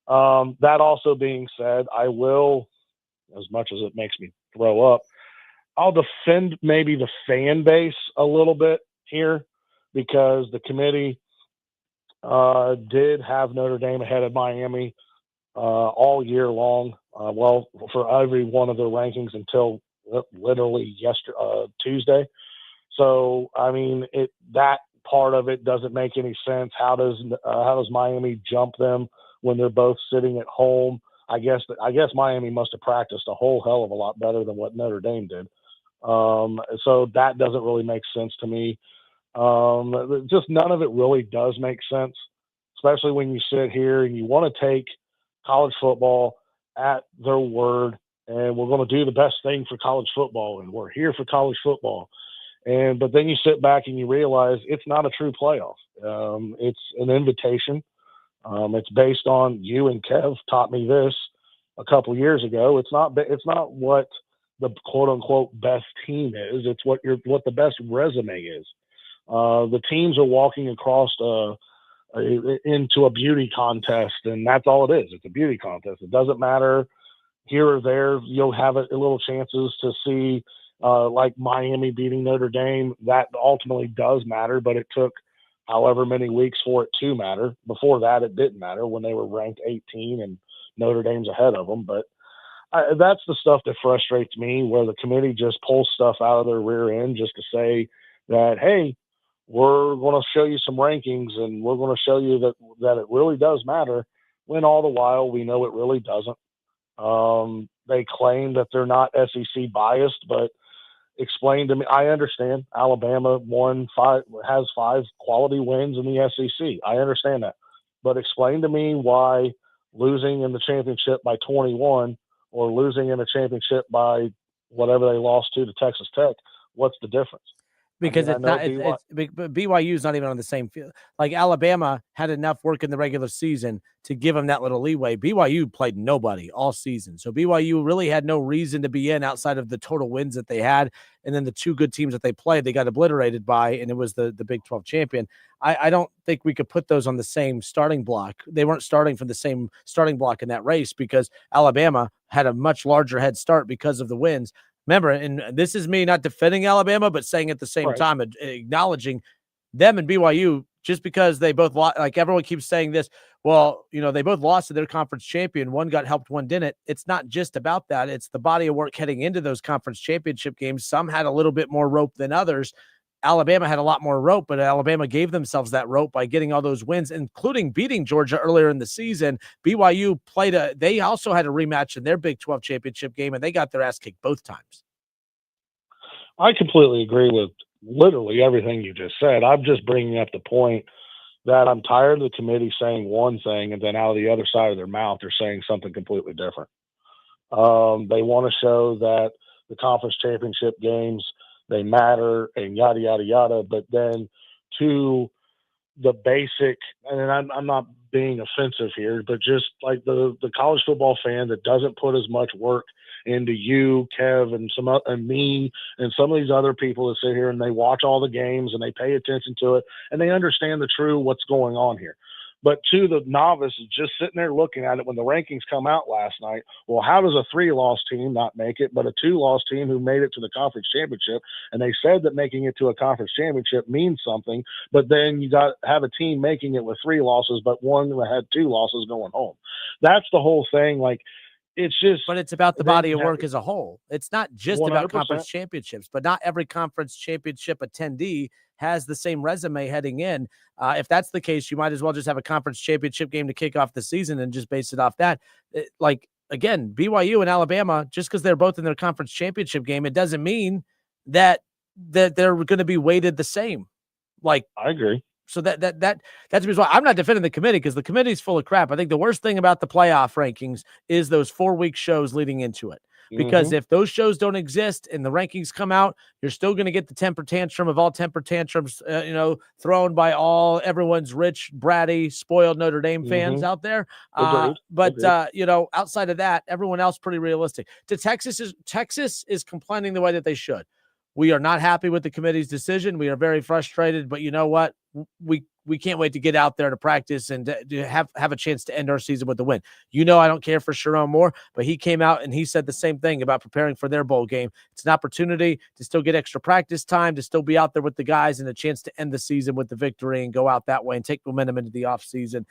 That also being said, I will, as much as it makes me throw up, I'll defend maybe the fan base a little bit here because the committee did have Notre Dame ahead of Miami all year long. Well, for every one of their rankings until literally Tuesday. So, I mean, that part of it doesn't make any sense. How does Miami jump them when they're both sitting at home? I guess Miami must have practiced a whole hell of a lot better than what Notre Dame did. So that doesn't really make sense to me. Just none of it really does make sense, especially when you sit here and you want to take college football at their word, and we're going to do the best thing for college football, and we're here for college football. But then you sit back and you realize it's not a true playoff. It's an invitation. It's based on, you and Kev taught me this a couple years ago. It's not what the quote unquote best team is. It's what the best resume is. The teams are walking across into a beauty contest, and that's all it is. It's a beauty contest. It doesn't matter here or there. You'll have a little chances to see like Miami beating Notre Dame. That ultimately does matter, but it took however many weeks for it to matter. Before that, it didn't matter when they were ranked 18 and Notre Dame's ahead of them. But that's the stuff that frustrates me, where the committee just pulls stuff out of their rear end just to say that, hey, we're going to show you some rankings and we're going to show you that it really does matter, when all the while we know it really doesn't. They claim that they're not SEC biased, but explain to me. I understand Alabama has 5 quality wins in the SEC. I understand that. But explain to me why losing in the championship by 21 or losing in a championship by whatever they lost to Texas Tech, what's the difference? Because BYU is not even on the same field. Like Alabama had enough work in the regular season to give them that little leeway. BYU played nobody all season. So BYU really had no reason to be in outside of the total wins that they had. And then the 2 good teams that they played, they got obliterated by, and it was the Big 12 champion. I don't think we could put those on the same starting block. They weren't starting from the same starting block in that race because Alabama had a much larger head start because of the wins. Remember, and this is me not defending Alabama, but saying at the same time, acknowledging them and BYU, just because they both lost, like everyone keeps saying this, well, they both lost to their conference champion. One got helped, one didn't. It's not just about that. It's the body of work heading into those conference championship games. Some had a little bit more rope than others. Alabama had a lot more rope, but Alabama gave themselves that rope by getting all those wins, including beating Georgia earlier in the season. BYU they also had a rematch in their Big 12 championship game, and they got their ass kicked both times. I completely agree with literally everything you just said. I'm just bringing up the point that I'm tired of the committee saying one thing and then out of the other side of their mouth, they're saying something completely different. They want to show that the conference championship games, they matter and yada, yada, yada. But then to the basic, and I'm not being offensive here, but just like the college football fan that doesn't put as much work into you, Kev, and me, and some of these other people that sit here and they watch all the games and they pay attention to it and they understand the true what's going on here. But to the novice just sitting there looking at it when the rankings come out last night, well, how does a 3-loss team not make it, but a 2-loss team who made it to the conference championship? And they said that making it to a conference championship means something, but then you got have a team making it with 3 losses, but one that had 2 losses going home. That's the whole thing. Like, it's just, but it's about the body of work as a whole. It's not just 100%. About conference championships, but not every conference championship attendee has the same resume heading in. If that's the case, you might as well just have a conference championship game to kick off the season and just base it off that. Again, BYU and Alabama, just because they're both in their conference championship game, it doesn't mean that they're going to be weighted the same. Like, I agree. So that's the reason why I'm not defending the committee, because the committee's full of crap. I think the worst thing about the playoff rankings is those 4-week shows leading into it. because if those shows don't exist and the rankings come out, you're still going to get the temper tantrum of all temper tantrums, thrown by everyone's rich, bratty, spoiled Notre Dame fans out there. But outside of that, everyone else pretty realistic. Texas is complaining the way that they should. We are not happy with the committee's decision. We are very frustrated, but you know what? We can't wait to get out there to practice and to have a chance to end our season with a win. I don't care for Sharon Moore, but he came out and he said the same thing about preparing for their bowl game. It's an opportunity to still get extra practice time, to still be out there with the guys, and a chance to end the season with the victory and go out that way and take momentum into the offseason.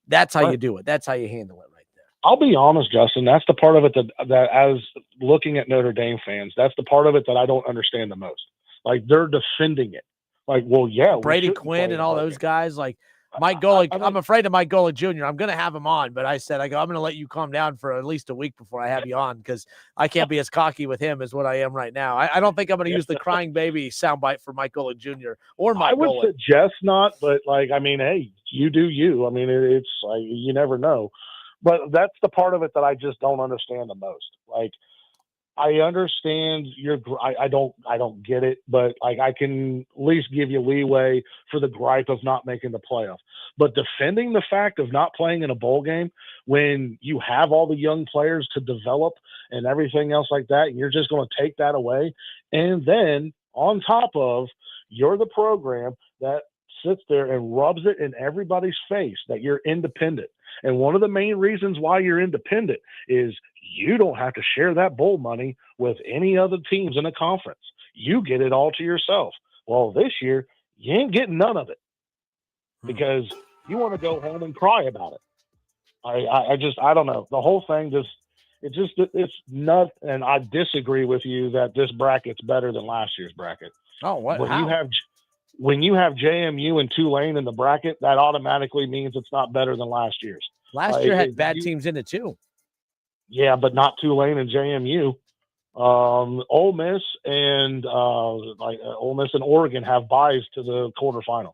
That's how you do it. That's how you handle it right there. I'll be honest, Justin. That's the part of it that as looking at Notre Dame fans, that's the part of it that I don't understand the most. Like, they're defending it. Like, well, yeah. Brady Quinn and all those guys, like Mike Golick. I'm afraid of Mike Golick Jr. I'm going to have him on, but I said, I'm going to let you calm down for at least a week before I have you on, because I can't be as cocky with him as what I am right now. I don't think I'm going to use the crying baby soundbite for Mike Golick Jr. or Mike Golick. I would suggest not, but hey, you do you. It's like, you never know. But that's the part of it that I just don't understand the most. Like, I understand I don't get it, but I can at least give you leeway for the gripe of not making the playoff. But defending the fact of not playing in a bowl game when you have all the young players to develop and everything else like that, and you're just going to take that away. And then on top of, you're the program that sits there and rubs it in everybody's face that you're independent. And one of the main reasons why you're independent is you don't have to share that bowl money with any other teams in the conference. You get it all to yourself. Well, this year, you ain't getting none of it because you want to go home and cry about it. I don't know. The whole thing it's nuts. And I disagree with you that this bracket's better than last year's bracket. Oh, what? When you have JMU and Tulane in the bracket, that automatically means it's not better than last year's. Last year had bad teams in it too. Yeah, but not Tulane and JMU. Ole Miss and Ole Miss and Oregon have buys to the quarterfinal.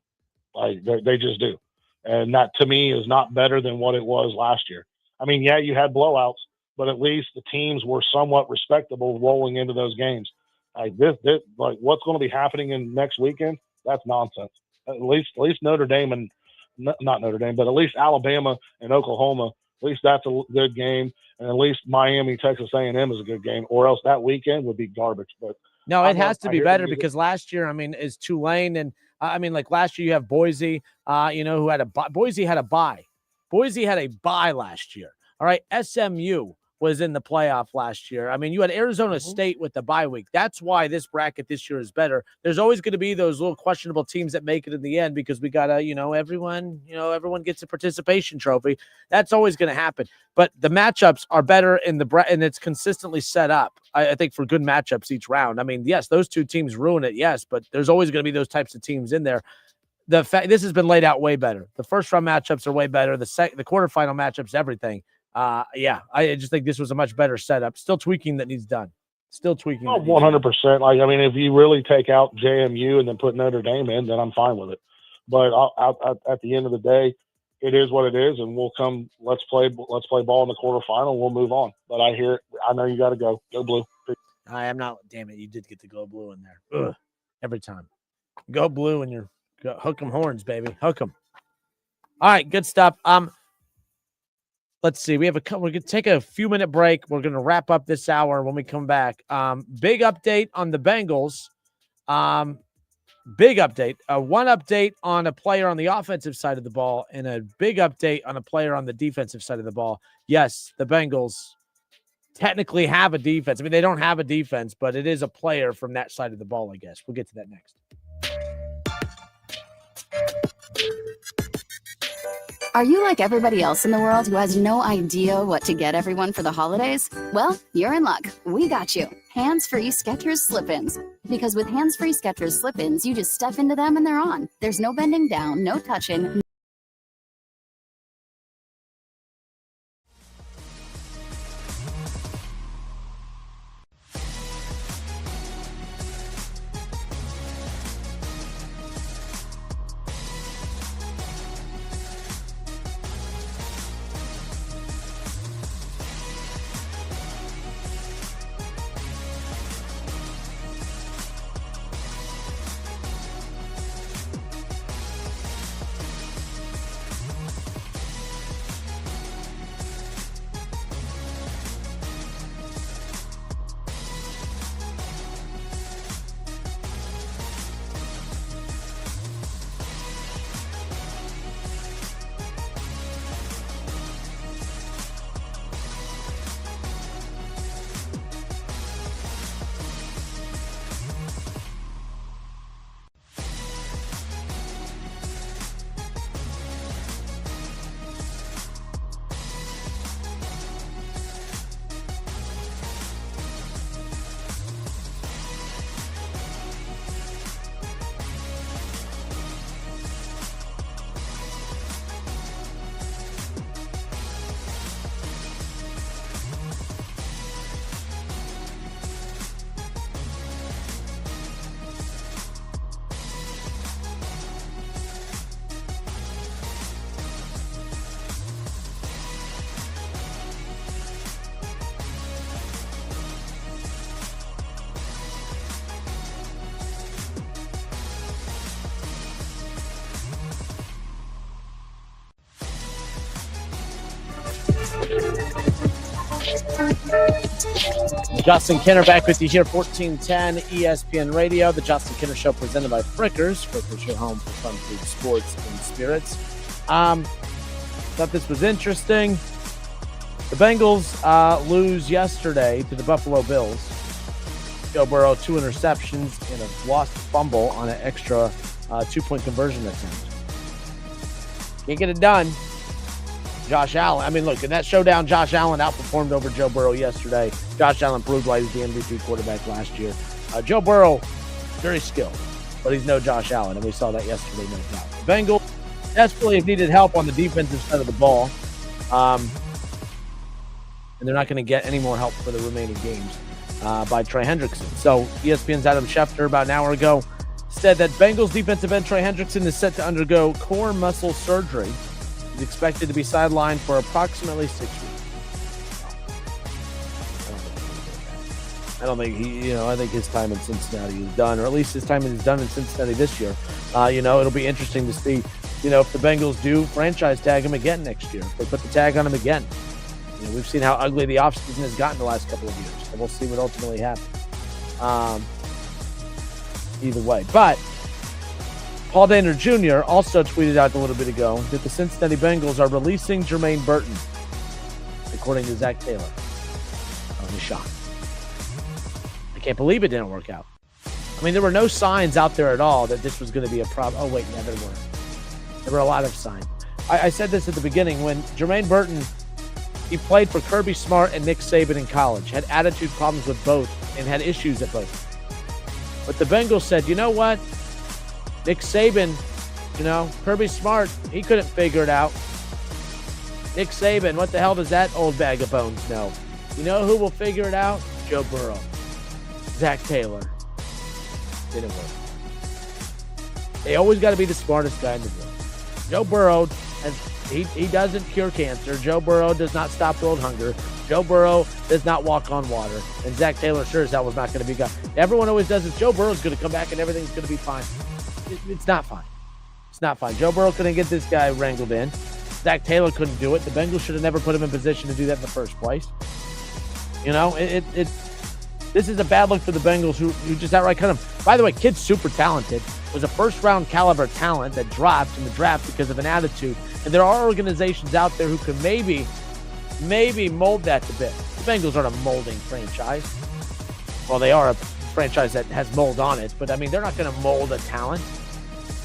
Like they just do, and that to me is not better than what it was last year. Yeah, you had blowouts, but at least the teams were somewhat respectable rolling into those games. Like what's going to be happening in next weekend? That's nonsense. At least Notre Dame and not Notre Dame, but at least Alabama and Oklahoma. At least that's a good game, and at least Miami, Texas A&M is a good game. Or else that weekend would be garbage. But no, it has to be better because last year, is Tulane and like last year you have Boise, who had a Boise had a bye. Boise had a bye last year. All right, SMU was in the playoff last year. You had Arizona State with the bye week. That's why this bracket this year is better. There's always going to be those little questionable teams that make it in the end because we got to, everyone gets a participation trophy. That's always going to happen. But the matchups are better and it's consistently set up, I think, for good matchups each round. Yes, those two teams ruin it, yes, but there's always going to be those types of teams in there. The fact this has been laid out way better. The first round matchups are way better. The quarterfinal matchups, everything. I just think this was a much better setup. Still tweaking that needs done. Still tweaking. Oh, 100%. If you really take out JMU and then put Notre Dame in, then I'm fine with it. But at the end of the day, it is what it is, and we'll come. Let's play ball in the quarterfinal. We'll move on. But I know you got to go. Go Blue. I am not. Damn it! You did get to go Blue in there. Ugh, every time. Go Blue, and hook 'em horns, baby. Hook 'em. All right, good stuff. Let's see. We're going to take a few minute break. We're going to wrap up this hour when we come back. Big update on the Bengals. Big update. One update on a player on the offensive side of the ball and a big update on a player on the defensive side of the ball. Yes, the Bengals technically have a defense. They don't have a defense, but it is a player from that side of the ball, I guess. We'll get to that next. Are you like everybody else in the world who has no idea what to get everyone for the holidays? Well, you're in luck. We got you. Hands-free Skechers slip-ins. Because with hands-free Skechers slip-ins, you just step into them and they're on. There's no bending down, no touching. Justin Kinner back with you here, 1410 ESPN Radio, the Justin Kinner Show presented by Frickers. Frickers, your home for fun food, sports, and spirits. Thought this was interesting. The Bengals lose yesterday to the Buffalo Bills. Joe Burrow, 2 interceptions and a lost fumble on an extra 2-point conversion attempt. Can't get it done. Josh Allen. I mean, look, in that showdown, Josh Allen outperformed over Joe Burrow yesterday. Josh Allen proved why he's the MVP quarterback last year. Joe Burrow, very skilled, but he's no Josh Allen, and we saw that yesterday, no doubt. The Bengals desperately have needed help on the defensive side of the ball, and they're not going to get any more help for the remaining games by Trey Hendrickson. So ESPN's Adam Schefter about an hour ago said that Bengals defensive end Trey Hendrickson is set to undergo core muscle surgery. He's expected to be sidelined for approximately 6 weeks. I don't think I think his time in Cincinnati is done, or at least his time is done in Cincinnati this year. It'll be interesting to see, if the Bengals do franchise tag him again next year. If they put the tag on him again. We've seen how ugly the offseason has gotten the last couple of years, and we'll see what ultimately happens. Either way. But Paul Dehner Jr. also tweeted out a little bit ago that the Cincinnati Bengals are releasing Jermaine Burton, according to Zach Taylor. I'm shocked. I can't believe it didn't work out. I mean, there were no signs out there at all that this was going to be a problem. Oh, wait, yeah, there were. There were a lot of signs. I said this at the beginning. When Jermaine Burton, he played for Kirby Smart and Nick Saban in college, had attitude problems with both, and had issues at both. But the Bengals said, you know what? Nick Saban, Kirby Smart, he couldn't figure it out. Nick Saban, what the hell does that old bag of bones know? You know who will figure it out? Joe Burrow. Zach Taylor. Didn't work. They always got to be the smartest guy in the room. Joe Burrow, he doesn't cure cancer. Joe Burrow does not stop world hunger. Joe Burrow does not walk on water. And Zach Taylor sure as hell was not going to be gone. Everyone always does it. Joe Burrow's going to come back and everything's going to be fine. It's not fine. It's not fine. Joe Burrow couldn't get this guy wrangled in. Zach Taylor couldn't do it. The Bengals should have never put him in position to do that in the first place. This is a bad look for the Bengals who just outright cut him. By the way, kid's super talented. Was a first-round caliber talent that dropped in the draft because of an attitude. And there are organizations out there who can maybe mold that a bit. The Bengals aren't a molding franchise. Well, they are a franchise that has mold on it, but I mean, they're not going to mold a talent.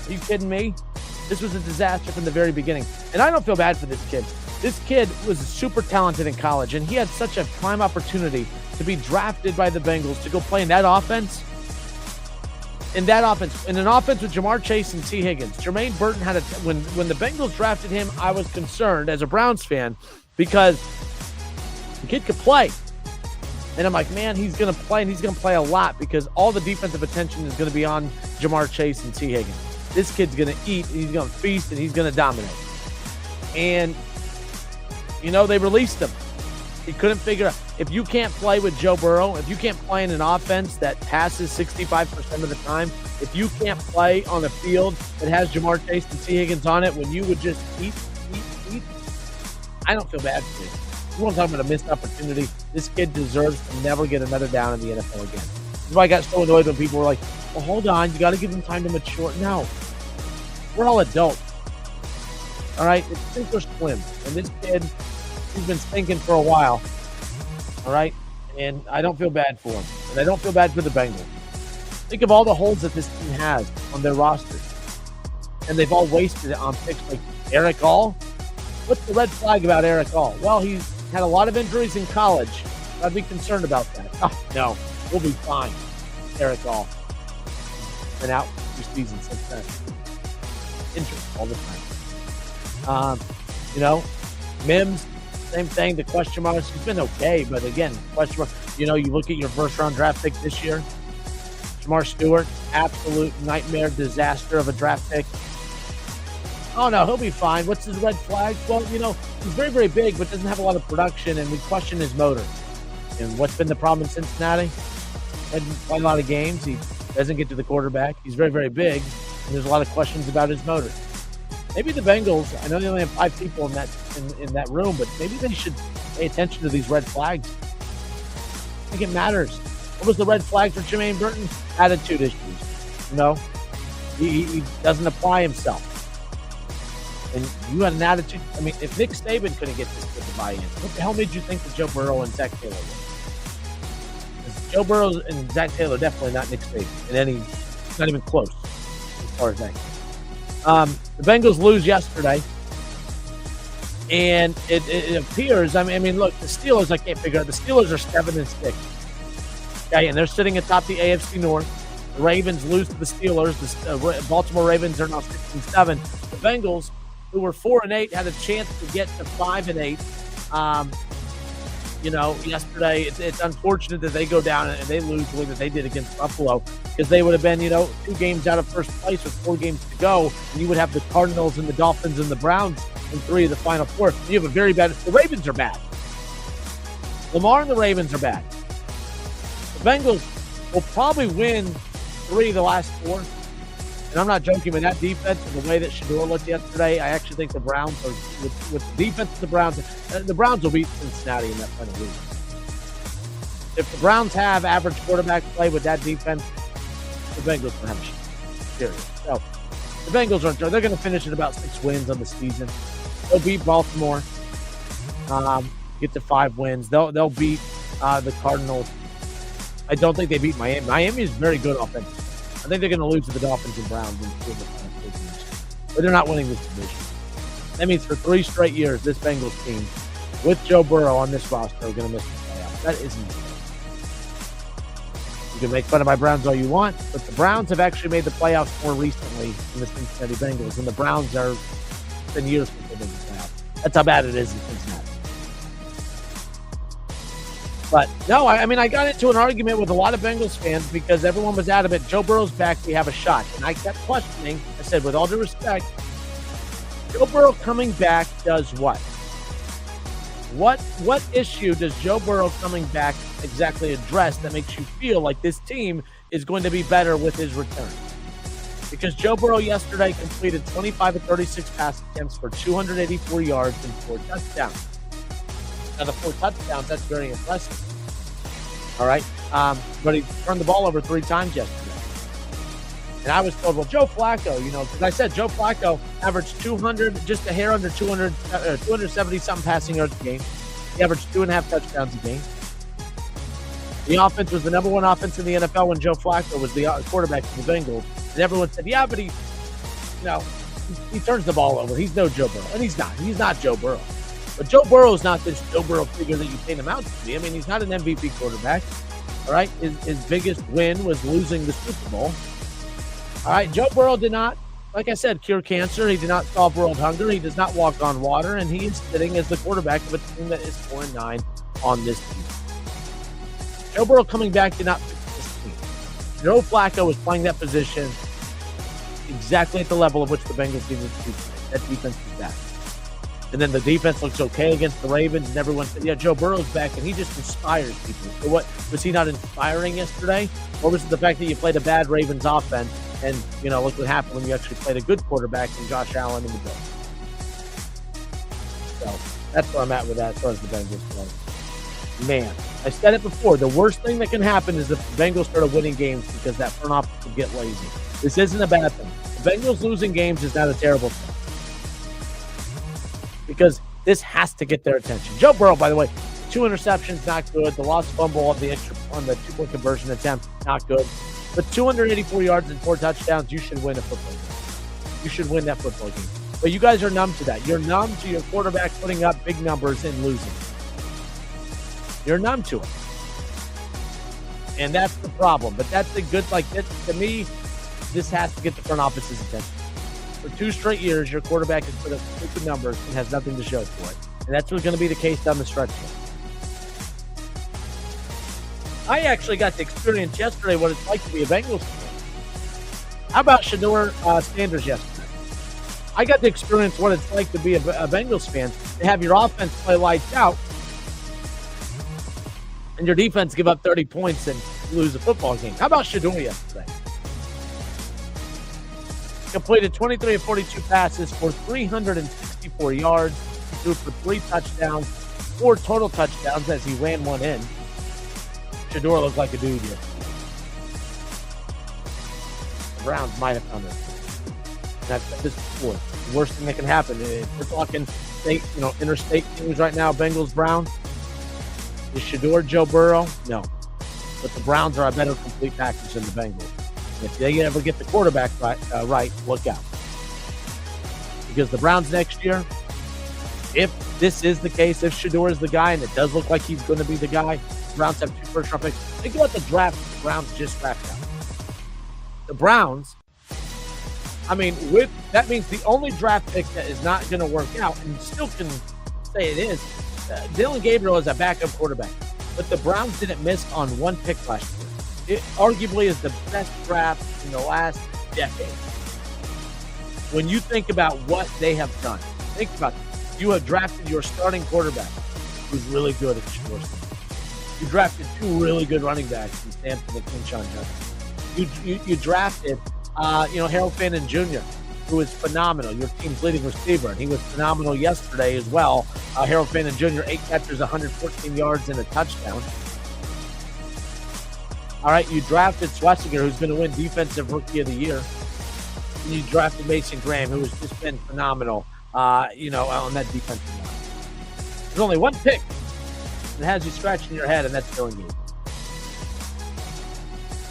Are you kidding me? This was a disaster from the very beginning. And I don't feel bad for this kid. This kid was super talented in college, and he had such a prime opportunity to be drafted by the Bengals to go play in that offense. In an offense with Jamar Chase and T. Higgins. Jermaine Burton had when the Bengals drafted him, I was concerned as a Browns fan because the kid could play. And I'm like, man, he's going to play, and he's going to play a lot because all the defensive attention is going to be on Jamar Chase and T. Higgins. This kid's going to eat, and he's going to feast, and he's going to dominate. And, they released him. He couldn't figure out. If you can't play with Joe Burrow, if you can't play in an offense that passes 65% of the time, if you can't play on a field that has Jamar Chase and T. Higgins on it when you would just eat, I don't feel bad for you. You want to talk about a missed opportunity? This kid deserves to never get another down in the NFL again. This is why I got so annoyed when people were like, well, hold on, you got to give him time to mature. No. We're all adults. All right? It's sink or swim. And this kid, he's been stinking for a while. All right? And I don't feel bad for him. And I don't feel bad for the Bengals. Think of all the holes that this team has on their roster. And they've all wasted it on picks like Eric All. What's the red flag about Eric All? Well, he's had a lot of injuries in college. I'd be concerned about that. Oh, no. We'll be fine. Eric All. Been out for 2 seasons since then. Injured all the time. Mims, same thing. The question marks. He's been okay, but again, question mark. You look at your first-round draft pick this year. Jamar Stewart, absolute nightmare disaster of a draft pick. Oh, no, he'll be fine. What's his red flag? Well, he's very, very big, but doesn't have a lot of production, and we question his motor. And what's been the problem in Cincinnati? Hasn't played a lot of games. He doesn't get to the quarterback. He's very, very big, and there's a lot of questions about his motor. maybe the Bengals, I know they only have 5 people in that room, but maybe they should pay attention to these red flags. I think it matters. What was the red flag for Jermaine Burton? Attitude issues. You know, he doesn't apply himself. And you had an attitude. I mean, if Nick Saban couldn't get this kid to buy in, what the hell made you think that Joe Burrow and Zach Taylor were? Because Joe Burrow and Zach Taylor definitely not Nick Saban. Not even close as far as that goes. The Bengals lose yesterday. And it appears, I mean, look, the Steelers, I can't figure out. The Steelers are 7-6. Okay, and they're sitting atop the AFC North. The Ravens lose to the Steelers. The Baltimore Ravens are now 6-7. The Bengals, who were 4-8, had a chance to get to 5-8. Yesterday, it's unfortunate that they go down and they lose the way that they did against Buffalo, because they would have been, 2 games out of first place with 4 games to go, and you would have the Cardinals and the Dolphins and the Browns in 3 of the final 4. You have a very bad. The Ravens are bad. Lamar and the Ravens are bad. The Bengals will probably win 3 of the last 4. And I'm not joking, with that defense and the way that Shador looked yesterday, I actually think the Browns are, with the defense of the Browns will beat Cincinnati in that final week. If the Browns have average quarterback play with that defense, the Bengals will have a shot. Period. So the Bengals they're going to finish at about 6 wins on the season. They'll beat Baltimore, get to 5 wins. They'll beat the Cardinals. I don't think they beat Miami. Miami is very good offensively. I think they're going to lose to the Dolphins and Browns in 2 of the final 4 games. But they're not winning this division. That means for 3 straight years, this Bengals team, with Joe Burrow on this roster, are going to miss the playoffs. That isn't fair. You can make fun of my Browns all you want, but the Browns have actually made the playoffs more recently than the Cincinnati Bengals, and the Browns are been years since they've been in the playoffs. That's how bad it is in Cincinnati. But no, I got into an argument with a lot of Bengals fans because everyone was adamant, Joe Burrow's back, we have a shot. And I kept questioning. I said, with all due respect, Joe Burrow coming back does what? What issue does Joe Burrow coming back exactly address that makes you feel like this team is going to be better with his return? Because Joe Burrow yesterday completed 25 of 36 pass attempts for 284 yards and 4 touchdowns. Now, the 4 touchdowns, that's very impressive. All right. But he turned the ball over 3 times yesterday. And I was told, well, Joe Flacco, because I said Joe Flacco averaged 200, just a hair under 200, 270-something passing yards a game. He averaged 2.5 touchdowns a game. The offense was the number 1 offense in the NFL when Joe Flacco was the quarterback for the Bengals. And everyone said, yeah, but he turns the ball over. He's no Joe Burrow. And he's not. He's not Joe Burrow. But Joe Burrow is not this Joe Burrow figure that you paint him out to be. I mean, he's not an MVP quarterback. All right. His biggest win was losing the Super Bowl. All right. Joe Burrow did not, like I said, cure cancer. He did not solve world hunger. He does not walk on water. And he is sitting as the quarterback of a team that is 4-9 on this team. Joe Burrow coming back did not fix this team. Joe Flacco was playing that position exactly at the level of which the Bengals needed to play. That defense is bad. And then the defense looks okay against the Ravens, and everyone said, yeah, Joe Burrow's back, and he just inspires people. So what, was he not inspiring yesterday? Or was it the fact that you played a bad Ravens offense, and, look what happened when you actually played a good quarterback in Josh Allen and the Bills? So that's where I'm at with that as far as the Bengals play. Man, I said it before, the worst thing that can happen is if the Bengals started winning games because that front office would get lazy. This isn't a bad thing. The Bengals losing games is not a terrible thing, because this has to get their attention. Joe Burrow, by the way, 2 interceptions, not good. The lost fumble on the 2-point conversion attempt, not good. But 284 yards and 4 touchdowns, you should win a football game. You should win that football game. But you guys are numb to that. You're numb to your quarterback putting up big numbers and losing. You're numb to it. And that's the problem. But that's the good, to me, this has to get the front office's attention. For 2 straight years, your quarterback has put up stupid numbers and has nothing to show for it. And that's what's going to be the case down the stretch. I actually got to experience yesterday what it's like to be a Bengals fan. How about Shador Sanders yesterday? I got to experience what it's like to be a Bengals fan, to have your offense play lights out and your defense give up 30 points and lose a football game. How about Shador yesterday? completed 23 of 42 passes for 364 yards. He threw for 3 touchdowns, 4 total touchdowns as he ran one in. Shedeur looked like a dude here. The Browns might have found it. And I've said this before. The worst thing that can happen, if we're talking state, interstate teams right now, Bengals, Browns, is Shedeur Joe Burrow? No. But the Browns are a better complete package than the Bengals. And if they ever get the quarterback right, look out. Because the Browns next year, if this is the case, if Shedeur is the guy, and it does look like he's going to be the guy, the Browns have 2 first-round picks. Think about the draft the Browns just wrapped up. The Browns, that means the only draft pick that is not going to work out, and you still can say it is, Dylan Gabriel is a backup quarterback. But the Browns didn't miss on 1 pick last year. It arguably is the best draft in the last decade. When you think about what they have done, think about it. You have drafted your starting quarterback, who's really good at Shedeur. You drafted 2 really good running backs in Sampson and Quinshon Judkins. You drafted, Harold Fannin Jr., who is phenomenal, your team's leading receiver, and he was phenomenal yesterday as well. Harold Fannin Jr., 8 catches, 114 yards, and a touchdown. All right, you drafted Schlesinger, who's going to win Defensive Rookie of the Year. And you drafted Mason Graham, who has just been phenomenal, on that defensive line. There's only 1 pick that has you scratching your head, and that's Dylan Gabriel.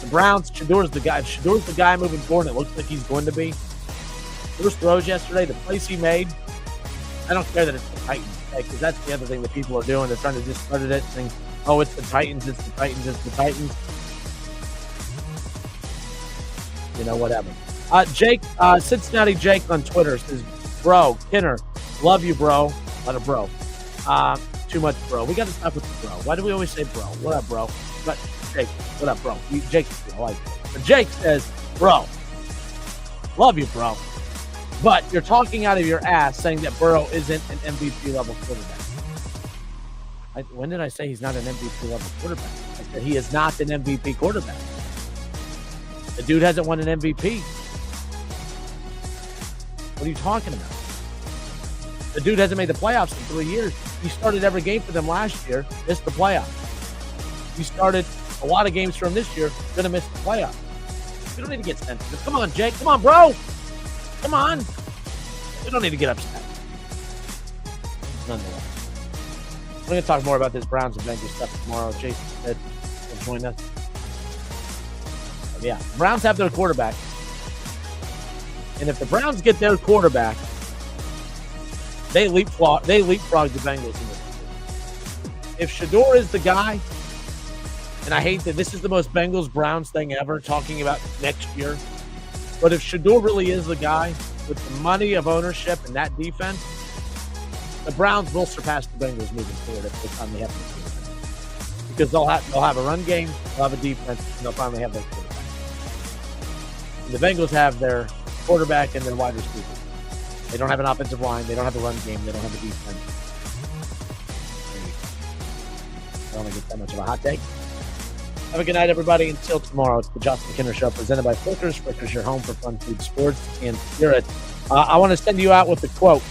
The Browns, Shedeur's the guy. If Shedeur's the guy moving forward, and it looks like he's going to be. First throws yesterday, the plays he made, I don't care that it's the Titans, because that's the other thing that people are doing. They're trying to discredit it, saying, oh, it's the Titans, it's the Titans, it's the Titans. Whatever. Jake, Cincinnati Jake on Twitter says, bro, Kinner, love you, bro. Not a bro. Too much, bro. We got to stop with the bro. Why do we always say bro? What up, bro? But Jake, what up, bro? Jake, I like it. But Jake says, bro, love you, bro. But you're talking out of your ass saying that Burrow isn't an MVP level quarterback. When did I say he's not an MVP level quarterback? I said he is not an MVP quarterback. The dude hasn't won an MVP. What are you talking about? The dude hasn't made the playoffs in 3 years. He started every game for them last year, missed the playoffs. He started a lot of games for him this year, going to miss the playoffs. We don't need to get sensitive. Come on, Jake. Come on, bro. Come on. We don't need to get upset. Nonetheless. We're going to talk more about this Browns and Bengals stuff tomorrow. Jason said will join us. But yeah, the Browns have their quarterback. And if the Browns get their quarterback, they leapfrog the Bengals in this. If Shedeur is the guy, and I hate that this is the most Bengals-Browns thing ever, talking about next year, but if Shedeur really is the guy with the money of ownership and that defense, the Browns will surpass the Bengals moving forward if they finally have their quarterback. Because they'll have a run game, they'll have a defense, and they'll finally have their quarterback. And the Bengals have their quarterback and their wide receiver. They don't have an offensive line. They don't have a run game. They don't have a defense. I don't think it's that much of a hot take. Have a good night, everybody. Until tomorrow, it's the Justin Kinner Show presented by Frickers. Frickers, your home for fun, food, sports, and spirit. I want to send you out with a quote.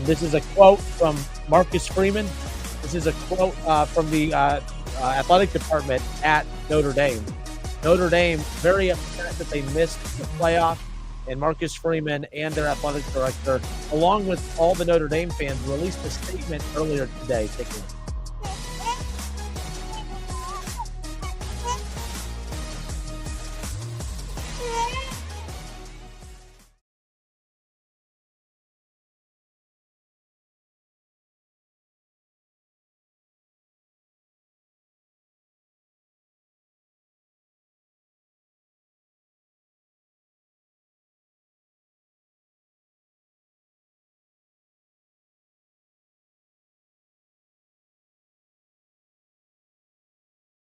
This is a quote from Marcus Freeman. This is a quote from the athletic department at Notre Dame. Notre Dame very upset that they missed the playoff, and Marcus Freeman and their athletic director, along with all the Notre Dame fans, released a statement earlier today. Take a look.